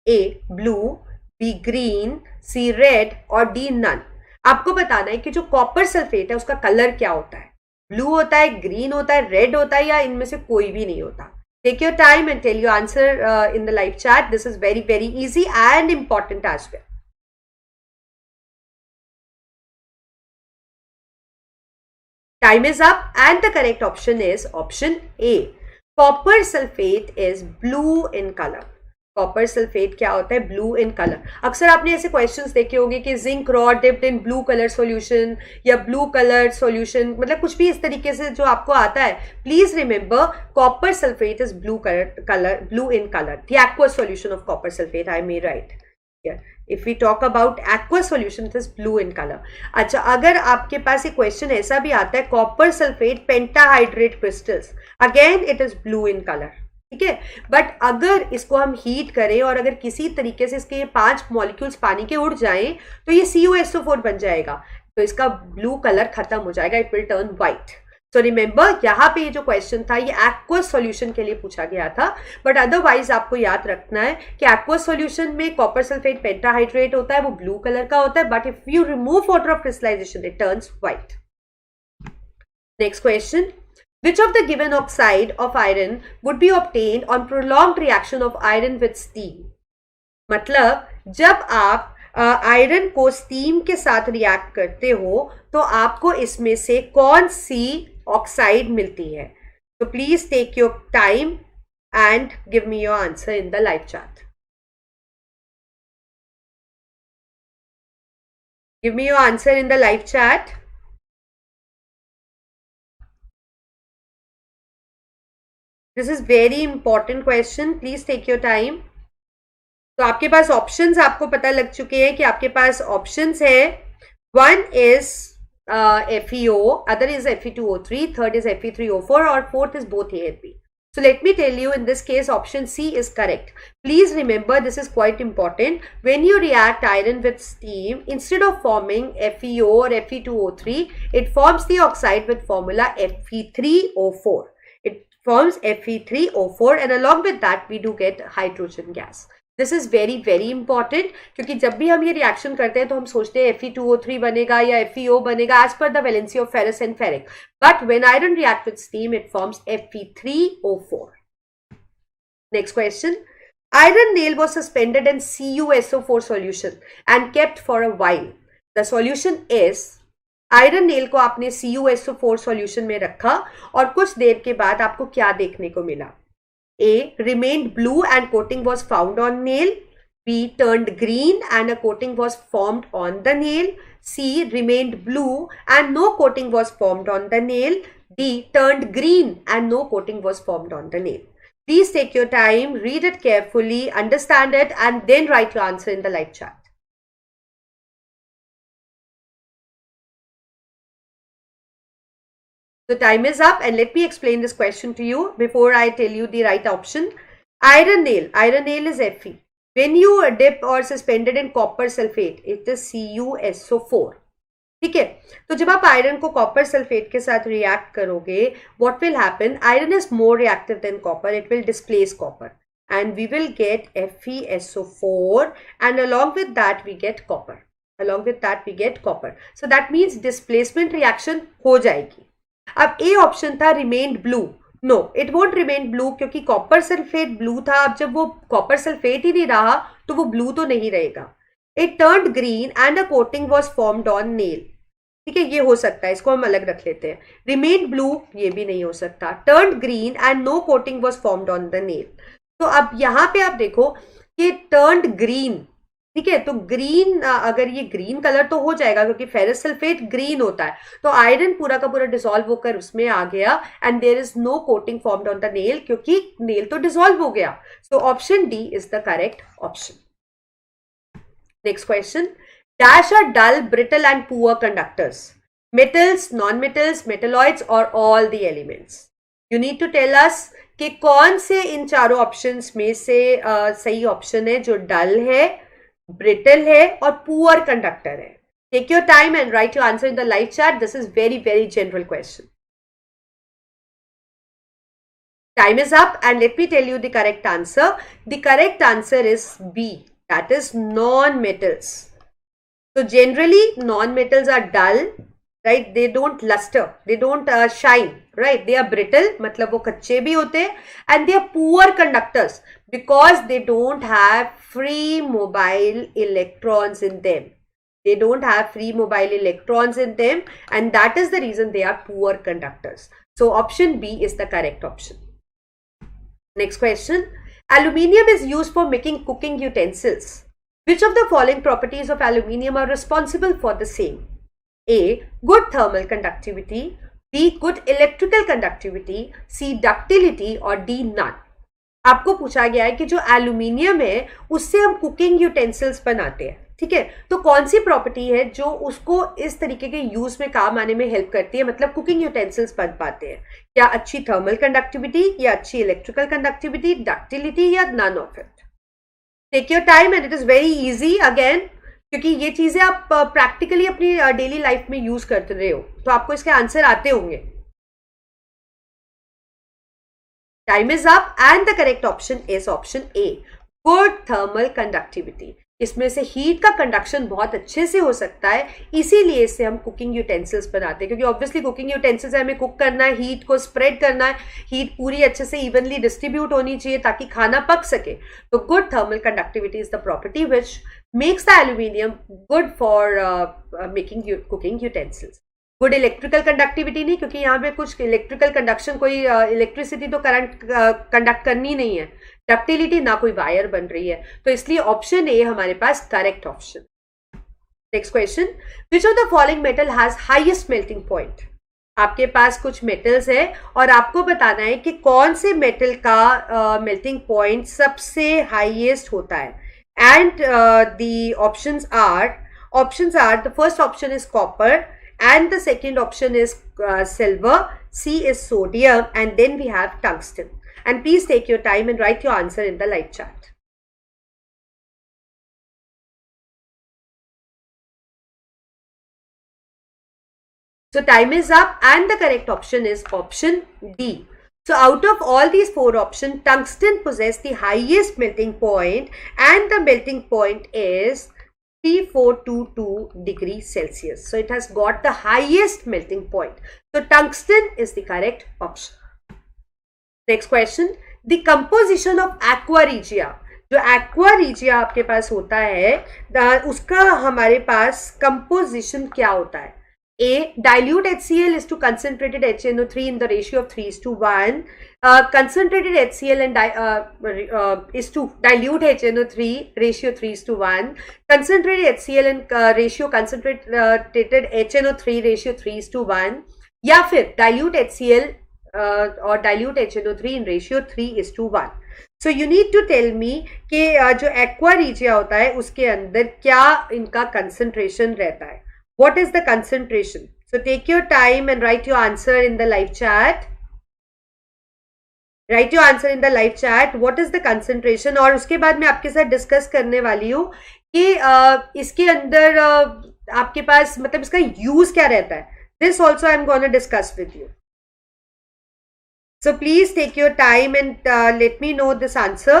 A blue, B green, C red और डी नन. आपको बताना है कि जो कॉपर सल्फेट है उसका कलर क्या होता है. ब्लू होता है, ग्रीन होता है, रेड होता है, या इनमें से कोई भी नहीं होता. Take your time and tell your answer in the live chat. This is very very easy and important as well. Time is up and the correct option is option A. Copper sulfate is blue in color. Copper sulphate क्या होता है? Blue in colour. अक्सर आपने ऐसे questions देखे होंगे कि zinc rod dipped in blue colour solution या ब्लू कलर सॉल्यूशन, मतलब कुछ भी इस तरीके से जो आपको आता है. Please remember copper sulphate is blue colour, blue in colour. The aqueous solution of copper sulfate, I may write here. If we talk about aqueous solution, it is blue in color. अच्छा, अगर आपके पास एक question ऐसा भी आता है copper sulphate pentahydrate crystals, again it is blue in colour, ठीक है? बट अगर इसको हम हीट करें और अगर किसी तरीके से इसके 5 मॉलिक्यूल्स पानी के उड़ जाएं तो ये CuSO4 बन जाएगा, तो इसका ब्लू कलर खत्म हो जाएगा, it will turn white. So remember यहाँ पे ये जो क्वेश्चन था ये एक्वस सॉल्यूशन के लिए पूछा गया था, बट अदरवाइज आपको याद रखना है कि एक्वस सॉल्यूशन में कॉपर सल्फेट पेंटाहाइड्रेट होता है, वो ब्लू कलर का होता है, but if you remove water of crystallisation it turns white. Next question. Which of the given oxide of iron would be obtained on prolonged reaction of iron with steam? मतलब जब आप iron को steam के साथ react करते हो तो आपको इसमें से कौन सी ऑक्साइड मिलती है? तो please take your time and give me your answer in the live chat. Give me your answer in the live chat. This is very important question, please take your time. तो आपके पास options आपको पता लग चुके हैं कि आपके पास options है. One is FeO, other is Fe2O3, third is Fe3O4 और fourth is both A and B. So let me tell you, in this case option C is correct. Please remember, this is quite important. When you react iron with steam, instead of forming FeO or Fe2O3, it forms the oxide with formula Fe3O4. Forms Fe3O4 and along with that we do get hydrogen gas. This is very very important क्योंकि जब भी हम ये reaction करते हैं तो हम सोचते हैं Fe2O3 बनेगा या FeO बनेगा as per the valency of ferrous and ferric. But when iron react with steam it forms Fe3O4. Next question. Iron nail was suspended in CuSO4 solution and kept for a while. The solution is, iron nail को आपने CuSO4 solution में रखा और कुछ देर के बाद आपको क्या देखने को मिला? A. Remained blue and coating was found on nail. B. Turned green and a coating was formed on the nail. C. Remained blue and no coating was formed on the nail. D. Turned green and no coating was formed on the nail. Please take your time, read it carefully, understand it, and then write your answer in the live chat. So time is up, and let me explain this question to you before I tell you the right option. Iron nail is Fe. When you dip or suspended in copper sulfate, it is CuSO4. ठीक है, तो जब आप iron को copper sulphate के साथ react करोगे, what will happen, iron is more reactive than copper, it will displace copper and we will get FeSO4 and along with that we get copper. So that means displacement reaction हो जाएगी. अब A option था remained blue. No, it won't remain blue क्योंकि copper sulphate blue था. अब जब वो copper sulphate ही नहीं रहा तो वो ब्लू तो नहीं रहेगा. It turned green and a coating was formed on nail. ठीक है, ये हो सकता है, इसको हम अलग रख लेते हैं. Remained blue ये भी नहीं हो सकता. Turned green and no coating was formed on the nail. तो अब यहां पे आप देखो कि turned green, ठीक है, तो ग्रीन, अगर ये ग्रीन कलर तो हो जाएगा क्योंकि फेरस सल्फेट ग्रीन होता है, तो आयरन पूरा का पूरा डिसॉल्व होकर उसमें आ गया and there is no coating formed on the nail क्योंकि नेल तो डिसॉल्व हो गया. So option D is the correct option. Next question. Dash are dull, brittle and poor conductors. Metals, non metals, metalloids और all the elements. You need to tell us कि कौन से इन चारों options में से सही ऑप्शन है जो डल है, ब्रिटल है और पुअर कंडक्टर है. Take your time and write your answer in the live chat. This is very very general question. Time is up and let me tell you the correct answer. The correct answer is B, that is non-metals. So generally non-metals are dull, right? They don't luster, they don't shine, right? They are brittle, मतलब वो कच्चे भी होते हैं, and they are poor conductors because they don't have free mobile electrons in them. They don't have free mobile electrons in them and that is the reason they are poor conductors. So option B is the correct option. Next question. Aluminium is used for making cooking utensils. Which of the following properties of aluminium are responsible for the same? A. Good thermal conductivity. B. Good electrical conductivity. C. Ductility. or D. None. आपको पूछा गया है कि जो aluminium है उससे हम cooking utensils बनाते हैं, ठीक है, तो कौन सी प्रॉपर्टी है जो उसको इस तरीके के यूज में काम आने में हेल्प करती है, मतलब कुकिंग यूटेंसिल्स बन पाते हैं. क्या अच्छी थर्मल कंडक्टिविटी या अच्छी इलेक्ट्रिकल कंडक्टिविटी, डक्टिलिटी या none of it. Take your time and it is very easy again क्योंकि ये चीजें आप प्रैक्टिकली अपनी डेली लाइफ में यूज करते रहे हो तो आपको इसके आंसर आते होंगे. Time is up and the correct option is option A, good thermal conductivity. इसमें से हीट का कंडक्शन बहुत अच्छे से हो सकता है, इसीलिए इससे हम कुकिंग यूटेंसिल्स बनाते हैं क्योंकि ऑब्वियसली कुकिंग यूटेंसिल्स हमें कुक करना है, हीट को स्प्रेड करना है, हीट पूरी अच्छे से इवनली डिस्ट्रीब्यूट होनी चाहिए ताकि खाना पक सके. तो good thermal conductivity is the property which makes the aluminium good for making cooking utensils. Good electrical conductivity नहीं क्योंकि यहाँ पे कुछ इलेक्ट्रिकल कंडक्शन, कोई इलेक्ट्रिसिटी तो करंट कंडक्ट करनी नहीं है. डक्टिलिटी, ना कोई वायर बन रही है, तो इसलिए ऑप्शन ए हमारे पास correct option. Next question. Which of the following metal has highest melting point. आपके पास कुछ मेटल्स है और आपको बताना है कि कौन से मेटल का मेल्टिंग पॉइंट सबसे हाईएस्ट होता है. And the options are the first option is copper and the second option is silver, C is sodium and then we have tungsten. And please take your time and write your answer in the live chat. So time is up and the correct option is option D. So out of all these four options, tungsten possesses the highest melting point and the melting point is 3422 degrees Celsius. So it has got the highest melting point. So tungsten is the correct option. Next question. The composition of aqua regia. जो aqua regia आपके पास होता है उसका हमारे पास composition क्या होता है. A. Dilute HCl is to concentrated HNO3 in the ratio of 3:1. Concentrated HCl and is to dilute HNO3 ratio 3:1. Concentrated HCl and ratio concentrated HNO3 ratio 3:1. या फिर dilute HCl और dilute HNO3 in ratio 3:1. So you need to tell me कि जो aqua regia होता है उसके अंदर क्या इनका कंसंट्रेशन रहता है. What is the concentration? So take your time and write your answer in the live chat. Write your answer in the live chat. What is the concentration? और उसके बाद मैं आपके साथ डिस्कस करने वाली हूँ कि इसके अंदर आपके पास मतलब इसका यूज क्या रहता है. This also I am going to discuss with you. So please take your time and let me know this answer.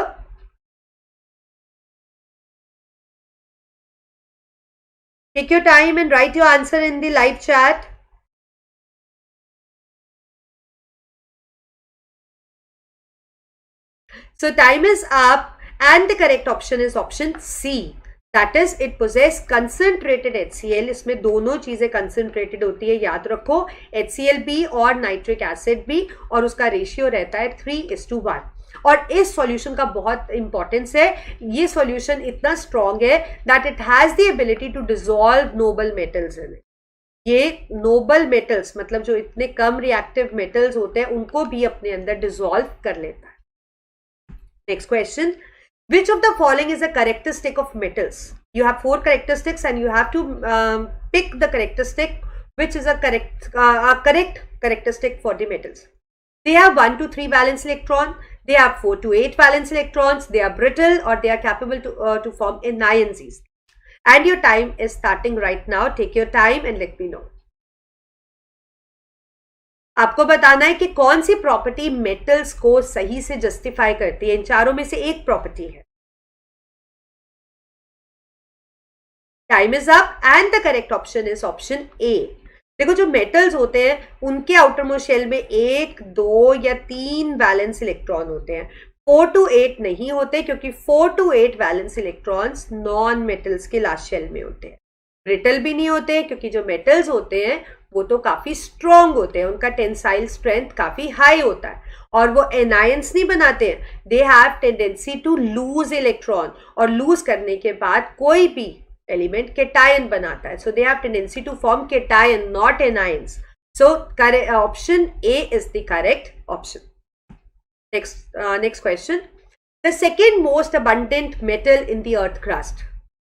Take your time and write your answer in the live chat. So time is up and the correct option is option C. That is, it possess concentrated HCl. इसमें दोनों चीजें concentrated होती है, याद रखो, HCl भी और nitric acid भी, और उसका रेशियो रहता है 3:1. और इस सॉल्यूशन का बहुत इंपॉर्टेंस है. ये सॉल्यूशन इतना स्ट्रॉन्ग है that it has the ability to dissolve noble metals in it. ये नोबल मेटल्स मतलब जो इतने कम रिएक्टिव मेटल्स होते हैं उनको भी अपने अंदर डिसॉल्व कर लेता है. Next question. Which of the following is a characteristic of metals? You have 4 characteristics and you have to pick the characteristic which is a correct characteristic for the metals. They have 1 to 3 valence electron. They have 4 to 8 valence electrons. They are brittle or they are capable to form anions easily. And your time is starting right now. Take your time and let me know. आपको बताना है कि कौन सी property metals को सही से justify करती है. इन चारों में से एक प्रॉपर्टी है. Time is up and the correct option is option A. देखो, जो मेटल्स होते हैं उनके आउटर मोस्ट शेल में 1, 2 या 3 वैलेंस इलेक्ट्रॉन होते हैं. 4 to 8 नहीं होते क्योंकि 4 to 8 valence electrons non metals के लास्ट शेल में होते हैं. ब्रिटल भी नहीं होते क्योंकि जो मेटल्स होते हैं वो तो काफी स्ट्रॉन्ग होते हैं, उनका टेंसाइल स्ट्रेंथ काफी हाई होता है और वो एनायंस नहीं बनाते हैं. They have tendency to lose electron और लूज करने के बाद कोई भी एलिमेंट केटायन बनाता है. So they have tendency to form cation, not anions. So option A is the correct option. Next question. The second most abundant metal in the earth crust,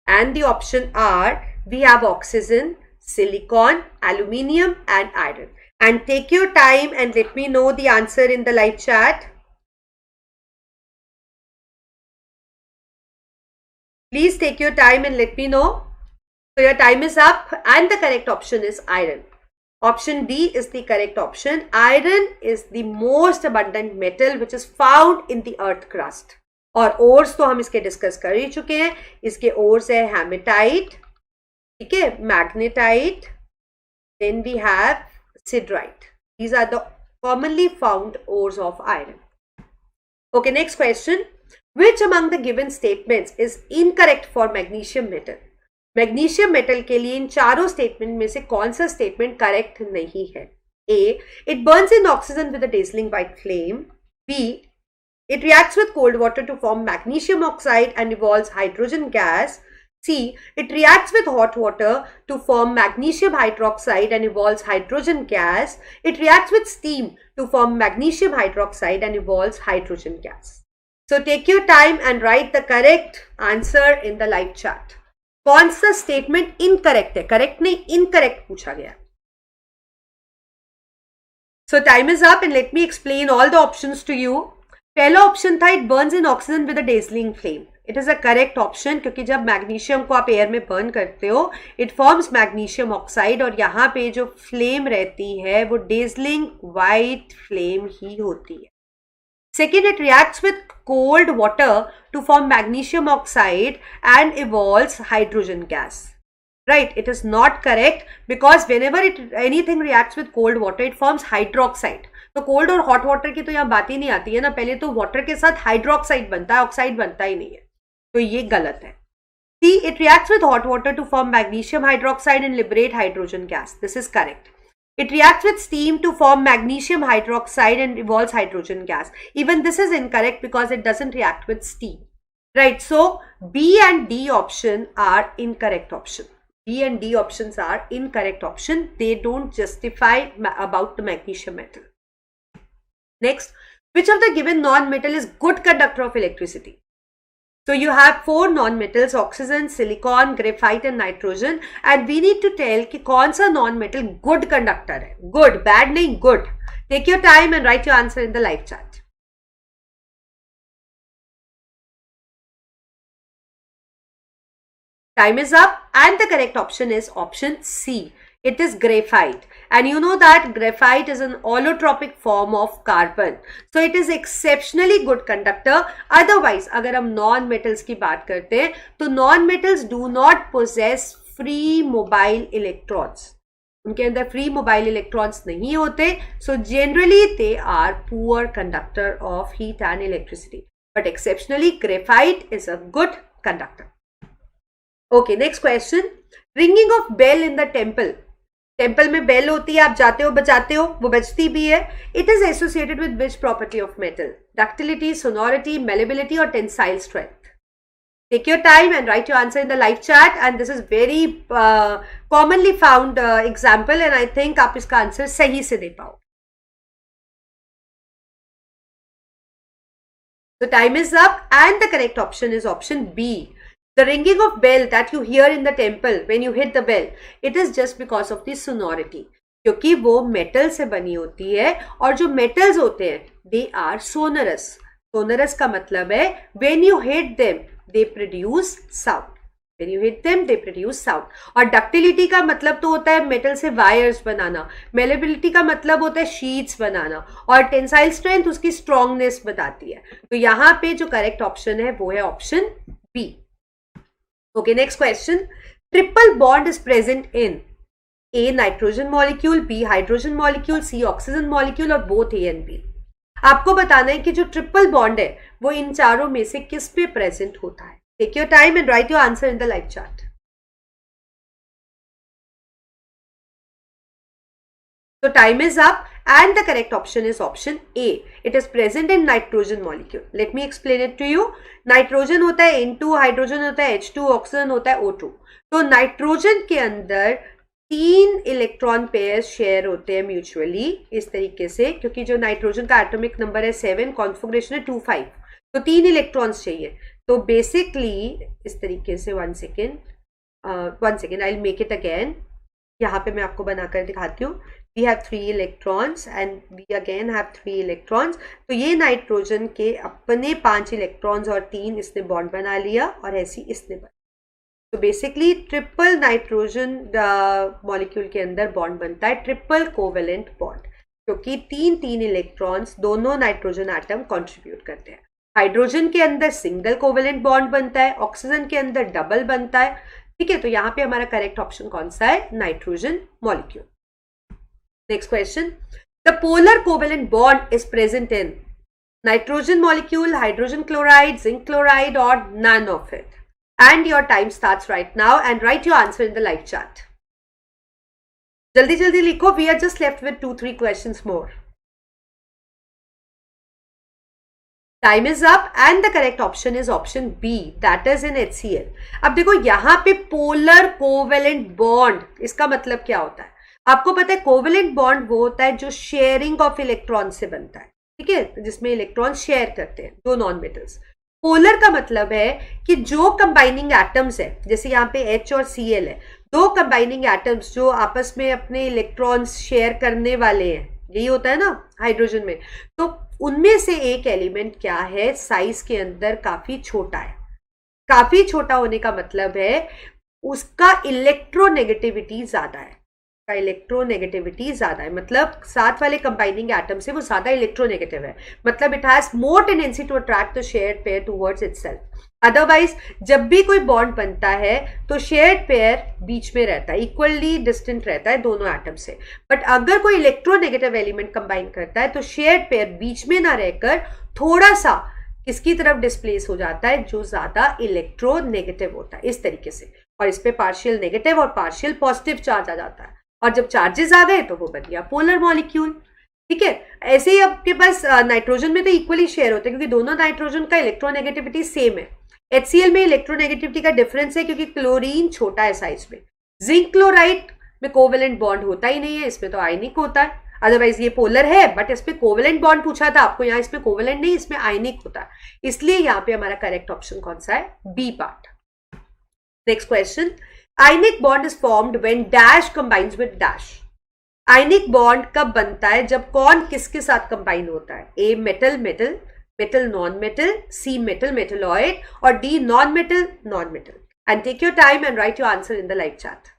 and the option are we have oxygen, silicon, aluminium and iron. And take your time and let me know the answer in the live chat. Please take your time and let me know. So your time is up and the correct option is iron. Option D is the correct option. Iron is the most abundant metal which is found in the earth crust. और ores तो हम इसके discuss कर ही चुके हैं. इसके ores है hematite, ठीक है, magnetite, then we have siderite. These are the commonly found ores of iron. Okay, next question. Which among the given statements is incorrect for magnesium metal? Magnesium metal के लिए इन चारों स्टेटमेंट में से कौन सा स्टेटमेंट करेक्ट नहीं है? A. It burns in oxygen with a dazzling white flame. B. It reacts with cold water to form magnesium oxide and evolves hydrogen gas. C. It reacts with hot water to form magnesium hydroxide and evolves hydrogen gas. It reacts with steam to form magnesium hydroxide and evolves hydrogen gas. So take your time and write the correct answer in the live chat. कौन सा statement incorrect है? Correct नहीं, incorrect पूछा गया. So time is up and let me explain all the options to you. पहला option था it Burns in oxygen with a dazzling flame. It is a correct option क्योंकि जब magnesium को आप एयर में बर्न करते हो इट फॉर्म्स मैग्नीशियम ऑक्साइड और यहाँ पे जो फ्लेम रहती है वो डेजलिंग वाइट फ्लेम ही होती है. Second, it reacts with cold water to form magnesium oxide and evolves hydrogen gas. Right, it is not correct because whenever anything reacts with cold water, it forms hydroxide. तो cold और hot water की तो यहाँ बात ही नहीं आती है ना. पहले तो वाटर के साथ हाइड्रोक्साइड बनता है, ऑक्साइड बनता ही नहीं है. तो ये गलत है. C, it reacts with hot water to form magnesium hydroxide and liberate hydrogen gas. This is correct. It reacts with steam to form magnesium hydroxide and evolves hydrogen gas. Even this is incorrect because it doesn't react with steam. Right, so B and D option are incorrect option. B and D options are incorrect option. They don't justify about the magnesium metal. Next, which of the given non-metal is good conductor of electricity? So you have 4 non-metals, oxygen, silicon, graphite and nitrogen, and we need to tell कि कौन सा non-metal good conductor है. Good, bad नहीं, good. Take your time and write your answer in the live chat. Time is up and the correct option is option C. It is graphite, and you know that graphite is an allotropic form of carbon, so it is exceptionally good conductor. Otherwise, अगर हम non metals की बात करते हैं तो non metals do not possess free mobile electrons. उनके अंदर free mobile electrons नहीं होते, so generally they are poor conductor of heat and electricity. But exceptionally, graphite is a good conductor. Okay, next question. Ringing of bell in the temple. Temple में bell होती है, आप जाते हो बजाते हो, वो बजती भी है. It is associated with which property of metal? Ductility, sonority, malleability और tensile strength. Take your time and write your answer in the live chat. And this is very commonly found example, and I think आप इसका answer सही से दे पाओ. The time is up and the correct option is option B. The ringing of bell that you hear in the temple when you hit the bell, it is just because of the sonority. क्योंकि वो metal से बनी होती है और जो metals होते हैं they are sonorous. Sonorous का मतलब है when you hit them they produce sound. When you hit them they produce sound. और ductility का मतलब तो होता है metal से wires बनाना. Malleability का मतलब होता है sheets बनाना. और tensile strength उसकी strongness बताती है. तो यहाँ पे जो correct option है वो है option B. Okay, next question. Triple bond is present in A nitrogen molecule, B hydrogen molecule, C oxygen molecule और both A and B. आपको बताना है कि जो ट्रिपल बॉन्ड है वो इन चारों में से किस पे प्रेजेंट होता है. Take your time and write your answer in the live chat. So time is up and the correct option is option A. It is present in nitrogen molecule. Let me explain it to you. Nitrogen होता है N2, hydrogen होता है H2, oxygen होता है O2. तो nitrogen के अंदर 3 electron pair share होते हैं म्यूचुअली इस तरीके से, क्योंकि जो नाइट्रोजन का एटॉमिक नंबर है 7, कॉन्फिगरेशन है 2, 5, तो 3 इलेक्ट्रॉन्स चाहिए. तो बेसिकली इस तरीके से 1 second I will make it again. यहाँ पे मैं आपको बनाकर दिखाती हूँ. We have 3 electrons and we again have 3 electrons. तो ये नाइट्रोजन के अपने 5 इलेक्ट्रॉन्स और 3 इसने बॉन्ड बना लिया और ऐसी इसने बना. तो बेसिकली ट्रिपल नाइट्रोजन मॉलिक्यूल के अंदर बॉन्ड बनता है, ट्रिपल कोवेलेंट बॉन्ड, क्योंकि 3 इलेक्ट्रॉन्स दोनों नाइट्रोजन एटम कंट्रीब्यूट करते हैं. हाइड्रोजन के अंदर सिंगल कोवेलेंट बॉन्ड बनता है, ऑक्सीजन के अंदर डबल बनता है. ठीक है, तो यहाँ पे हमारा करेक्ट ऑप्शन कौन सा है? Nitrogen molecule. Next question. The polar covalent bond is present in nitrogen molecule, hydrogen chloride, zinc chloride or none of it. And your time starts right now and write your answer in the live chat. Jaldi jaldi likho. We are just left with 2-3 questions more. Time is up and the correct option is option B, that is in HCl. अब देखो यहाँ पे polar covalent bond, इसका मतलब क्या होता है? आपको पता है कोवेलेंट बॉन्ड वो होता है जो शेयरिंग ऑफ इलेक्ट्रॉन से बनता है. ठीक है, जिसमें इलेक्ट्रॉन शेयर करते हैं दो नॉन मेटल्स. पोलर का मतलब है कि जो कंबाइनिंग एटम्स है, जैसे यहाँ पे H और Cl है, दो कंबाइनिंग एटम्स जो आपस में अपने इलेक्ट्रॉन्स शेयर करने वाले हैं, यही होता है ना हाइड्रोजन में. तो उनमें से एक एलिमेंट क्या है, साइज के अंदर काफी छोटा है. काफी छोटा होने का मतलब है उसका इलेक्ट्रोनेगेटिविटी ज्यादा है. इलेक्ट्रोनेगेटिविटी ज्यादा है, मतलब साथ वाले कंबाइनिंग एटम से वो ज्यादा इलेक्ट्रोनेगेटिव है. मतलब it has more tendency to attract the shared pair towards itself. Otherwise जब भी कोई बॉन्ड बनता है तो शेयर्ड पेयर बीच में रहता है, इक्वली डिस्टेंट रहता है दोनों एटम से. बट अगर कोई इलेक्ट्रोनेगेटिव एलिमेंट कंबाइन करता है तो शेयर्ड पेयर बीच में ना रहकर थोड़ा सा किसकी तरफ डिस्प्लेस हो जाता है, जो ज्यादा इलेक्ट्रोनेगेटिव होता है, इस तरीके से, और इस पे पार्शियल नेगेटिव और पार्शियल पॉजिटिव चार्ज आ जाता है, और जब चार्जेस आ गए तो वो बन गया पोलर मॉलिक्यूल। ठीक है, ऐसे ही आपके पास नाइट्रोजन में तो इक्वली शेयर होते हैं क्योंकि दोनों नाइट्रोजन का इलेक्ट्रोनेगेटिविटी सेम है। HCl में इलेक्ट्रोनेगेटिविटी का डिफरेंस है क्योंकि क्लोरीन छोटा है साइज में। जिंक क्लोराइड में कोवेलेंट बॉन्ड होता ही नहीं है, इसमें तो आयनिक होता है, अदरवाइज ये पोलर है बट इसमें कोवेलेंट बॉन्ड पूछा था आपको, यहाँ इसमें कोवेलेंट नहीं, इसमें आयनिक होता है, इसलिए यहाँ पे हमारा करेक्ट ऑप्शन कौन सा है, B part. Next question, ionic bond is formed when dash combines with dash. Ionic bond कब बनता है, जब कौन किसके साथ कंबाइन होता है, A metal metal, metal non metal, C metal metalloid, और D non metal non metal. And take your time and write your answer in the live chat.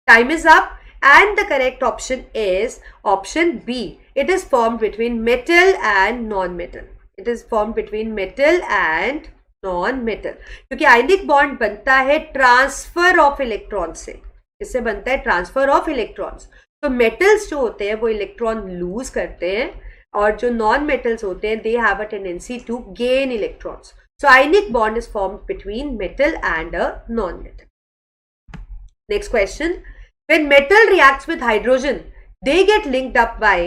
Time is up and the correct option is option B. It is formed between metal and non-metal. It is formed between metal and non-metal. क्योंकि ionic bond बनता है transfer of electron से। इससे बनता है transfer of electrons. तो metals जो होते हैं वो इलेक्ट्रॉन लूज करते हैं, और जो नॉन मेटल्स होते हैं they have a tendency to gain electrons. So ionic bond is formed between metal and a non metal. Next question, when metal reacts with hydrogen, they get linked up by,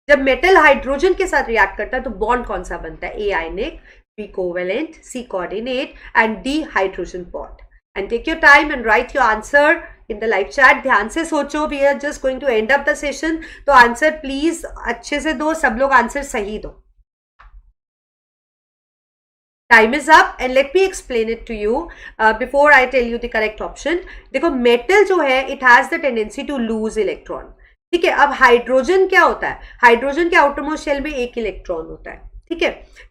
जब metal hydrogen के साथ react करता है तो bond कौन सा बनता है, A ionic, B covalent, C coordinate and D hydrogen bond. And take your time and write your answer in the live chat. ध्यान से सोचो, we are just going to end up the session, तो answer please अच्छे से दो, सब लोग answer सही दो। Time is up and let me explain it to you before I tell you the correct option. देखो मेटल जो है it has the tendency to lose electron. ठीक है, अब हाइड्रोजन क्या होता है, हाइड्रोजन के आउटरमोस्ट शेल में एक इलेक्ट्रॉन होता है। ठीक है,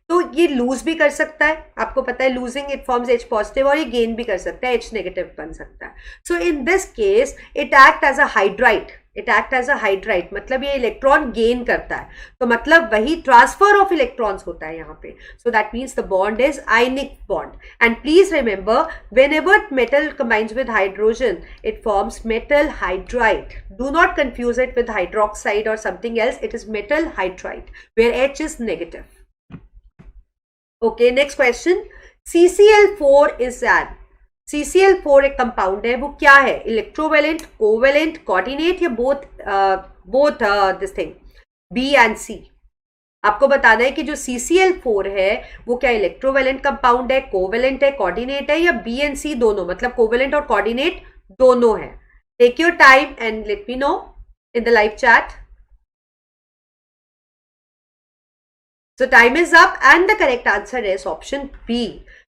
तो ये लूज भी कर सकता है, आपको पता है losing it forms H positive, और ये गेन भी कर सकता है, H नेगेटिव बन सकता है। So in this case it act as a hydride, it act as a hydride, मतलब ये इलेक्ट्रॉन गेन करता है, तो मतलब वही ट्रांसफर ऑफ इलेक्ट्रॉन्स होता है यहाँ पे। So that means the bond is ionic bond. And please remember, whenever metal combines with hydrogen it forms metal hydride. Do not confuse it with hydroxide और something else, it is metal hydride where H is negative. Okay, next question, CCl4 is an, CCl4 एक compound है, वो क्या है, electrovalent, covalent, coordinate, या both this thing, B and C. आपको बताना है कि जो CCl4 है वो क्या इलेक्ट्रोवेलेंट कंपाउंड है, कोवेलेंट है, कोऑर्डिनेट है, या बी एंड सी दोनों, मतलब कोवेलेंट और कोऑर्डिनेट दोनों है। Take your time and let me know in the live chat. So time is up and the correct answer is option B.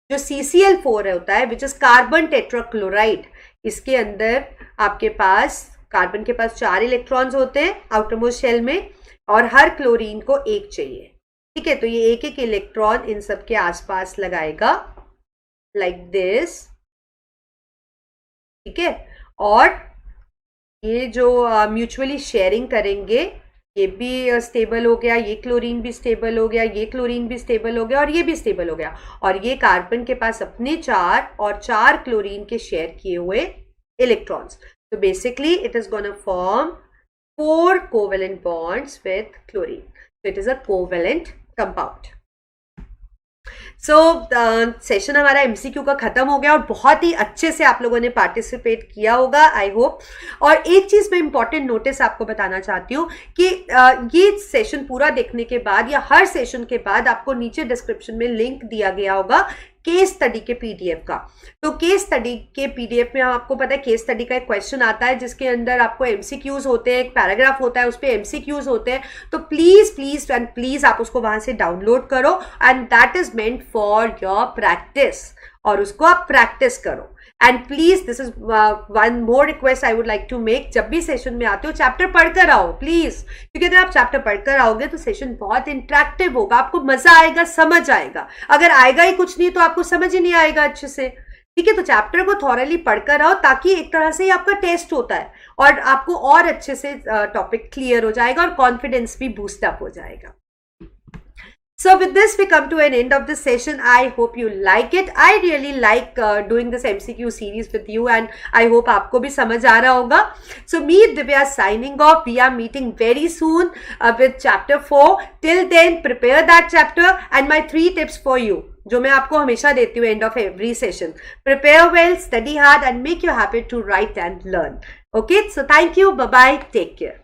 जो CCl4 होता है विच इज कार्बन टेट्राक्लोराइड, इसके अंदर आपके पास कार्बन के पास 4 इलेक्ट्रॉन्स होते हैं आउटरमोस्ट शेल में, और हर क्लोरीन को एक चाहिए। ठीक है, तो ये एक एक इलेक्ट्रॉन इन सब के आसपास लगाएगा लाइक दिस। ठीक है, और ये जो म्यूचुअली शेयरिंग करेंगे, ये भी स्टेबल हो गया, ये क्लोरीन भी स्टेबल हो गया, ये क्लोरीन भी स्टेबल हो गया, और ये भी स्टेबल हो गया, और ये कार्बन के पास अपने 4 और 4 क्लोरीन के शेयर किए हुए इलेक्ट्रॉन्स। तो basically it is gonna form 4 covalent bonds with chlorine, so it is a covalent compound. So session हमारा MCQ का खत्म हो गया, और बहुत ही अच्छे से आप लोगों ने पार्टिसिपेट किया होगा, आई होप। और एक चीज मैं इंपॉर्टेंट नोटिस आपको बताना चाहती हूँ कि ये सेशन पूरा देखने के बाद या हर सेशन के बाद आपको नीचे डिस्क्रिप्शन में लिंक दिया गया होगा केस स्टडी के PDF का। तो केस स्टडी के PDF में आपको पता है केस स्टडी का एक क्वेश्चन आता है जिसके अंदर आपको MCQs होते हैं, एक पैराग्राफ होता है उस पर MCQs होते हैं। तो प्लीज प्लीज एंड प्लीज आप उसको वहां से डाउनलोड करो, and that is meant for your practice, और उसको आप प्रैक्टिस करो। And please this is one more request I would like to make, जब भी सेशन में आते हो चैप्टर पढ़कर आओ प्लीज, क्योंकि अगर आप चैप्टर पढ़कर आओगे तो सेशन बहुत इंटरेक्टिव होगा, आपको मजा आएगा, समझ आएगा। अगर आएगा ही कुछ नहीं तो आपको समझ ही नहीं आएगा अच्छे से। ठीक है, तो चैप्टर को थॉरली पढ़कर आओ, ताकि एक तरह से आपका टेस्ट होता है और आपको और अच्छे से टॉपिक क्लियर हो जाएगा और कॉन्फिडेंस भी बूस्ट अप हो जाएगा। So with this, we come to an end of this session. I hope you like it. I really like doing this MCQ series with you, and I hope आपको भी समझ आ रहा होगा. So me, Divya, signing off. We are meeting very soon with chapter 4. Till then, prepare that chapter and my 3 tips for you, जो मैं आपको हमेशा देती हूँ end of every session. Prepare well, study hard, and make your habit to write and learn. Okay, so thank you. Bye bye. Take care.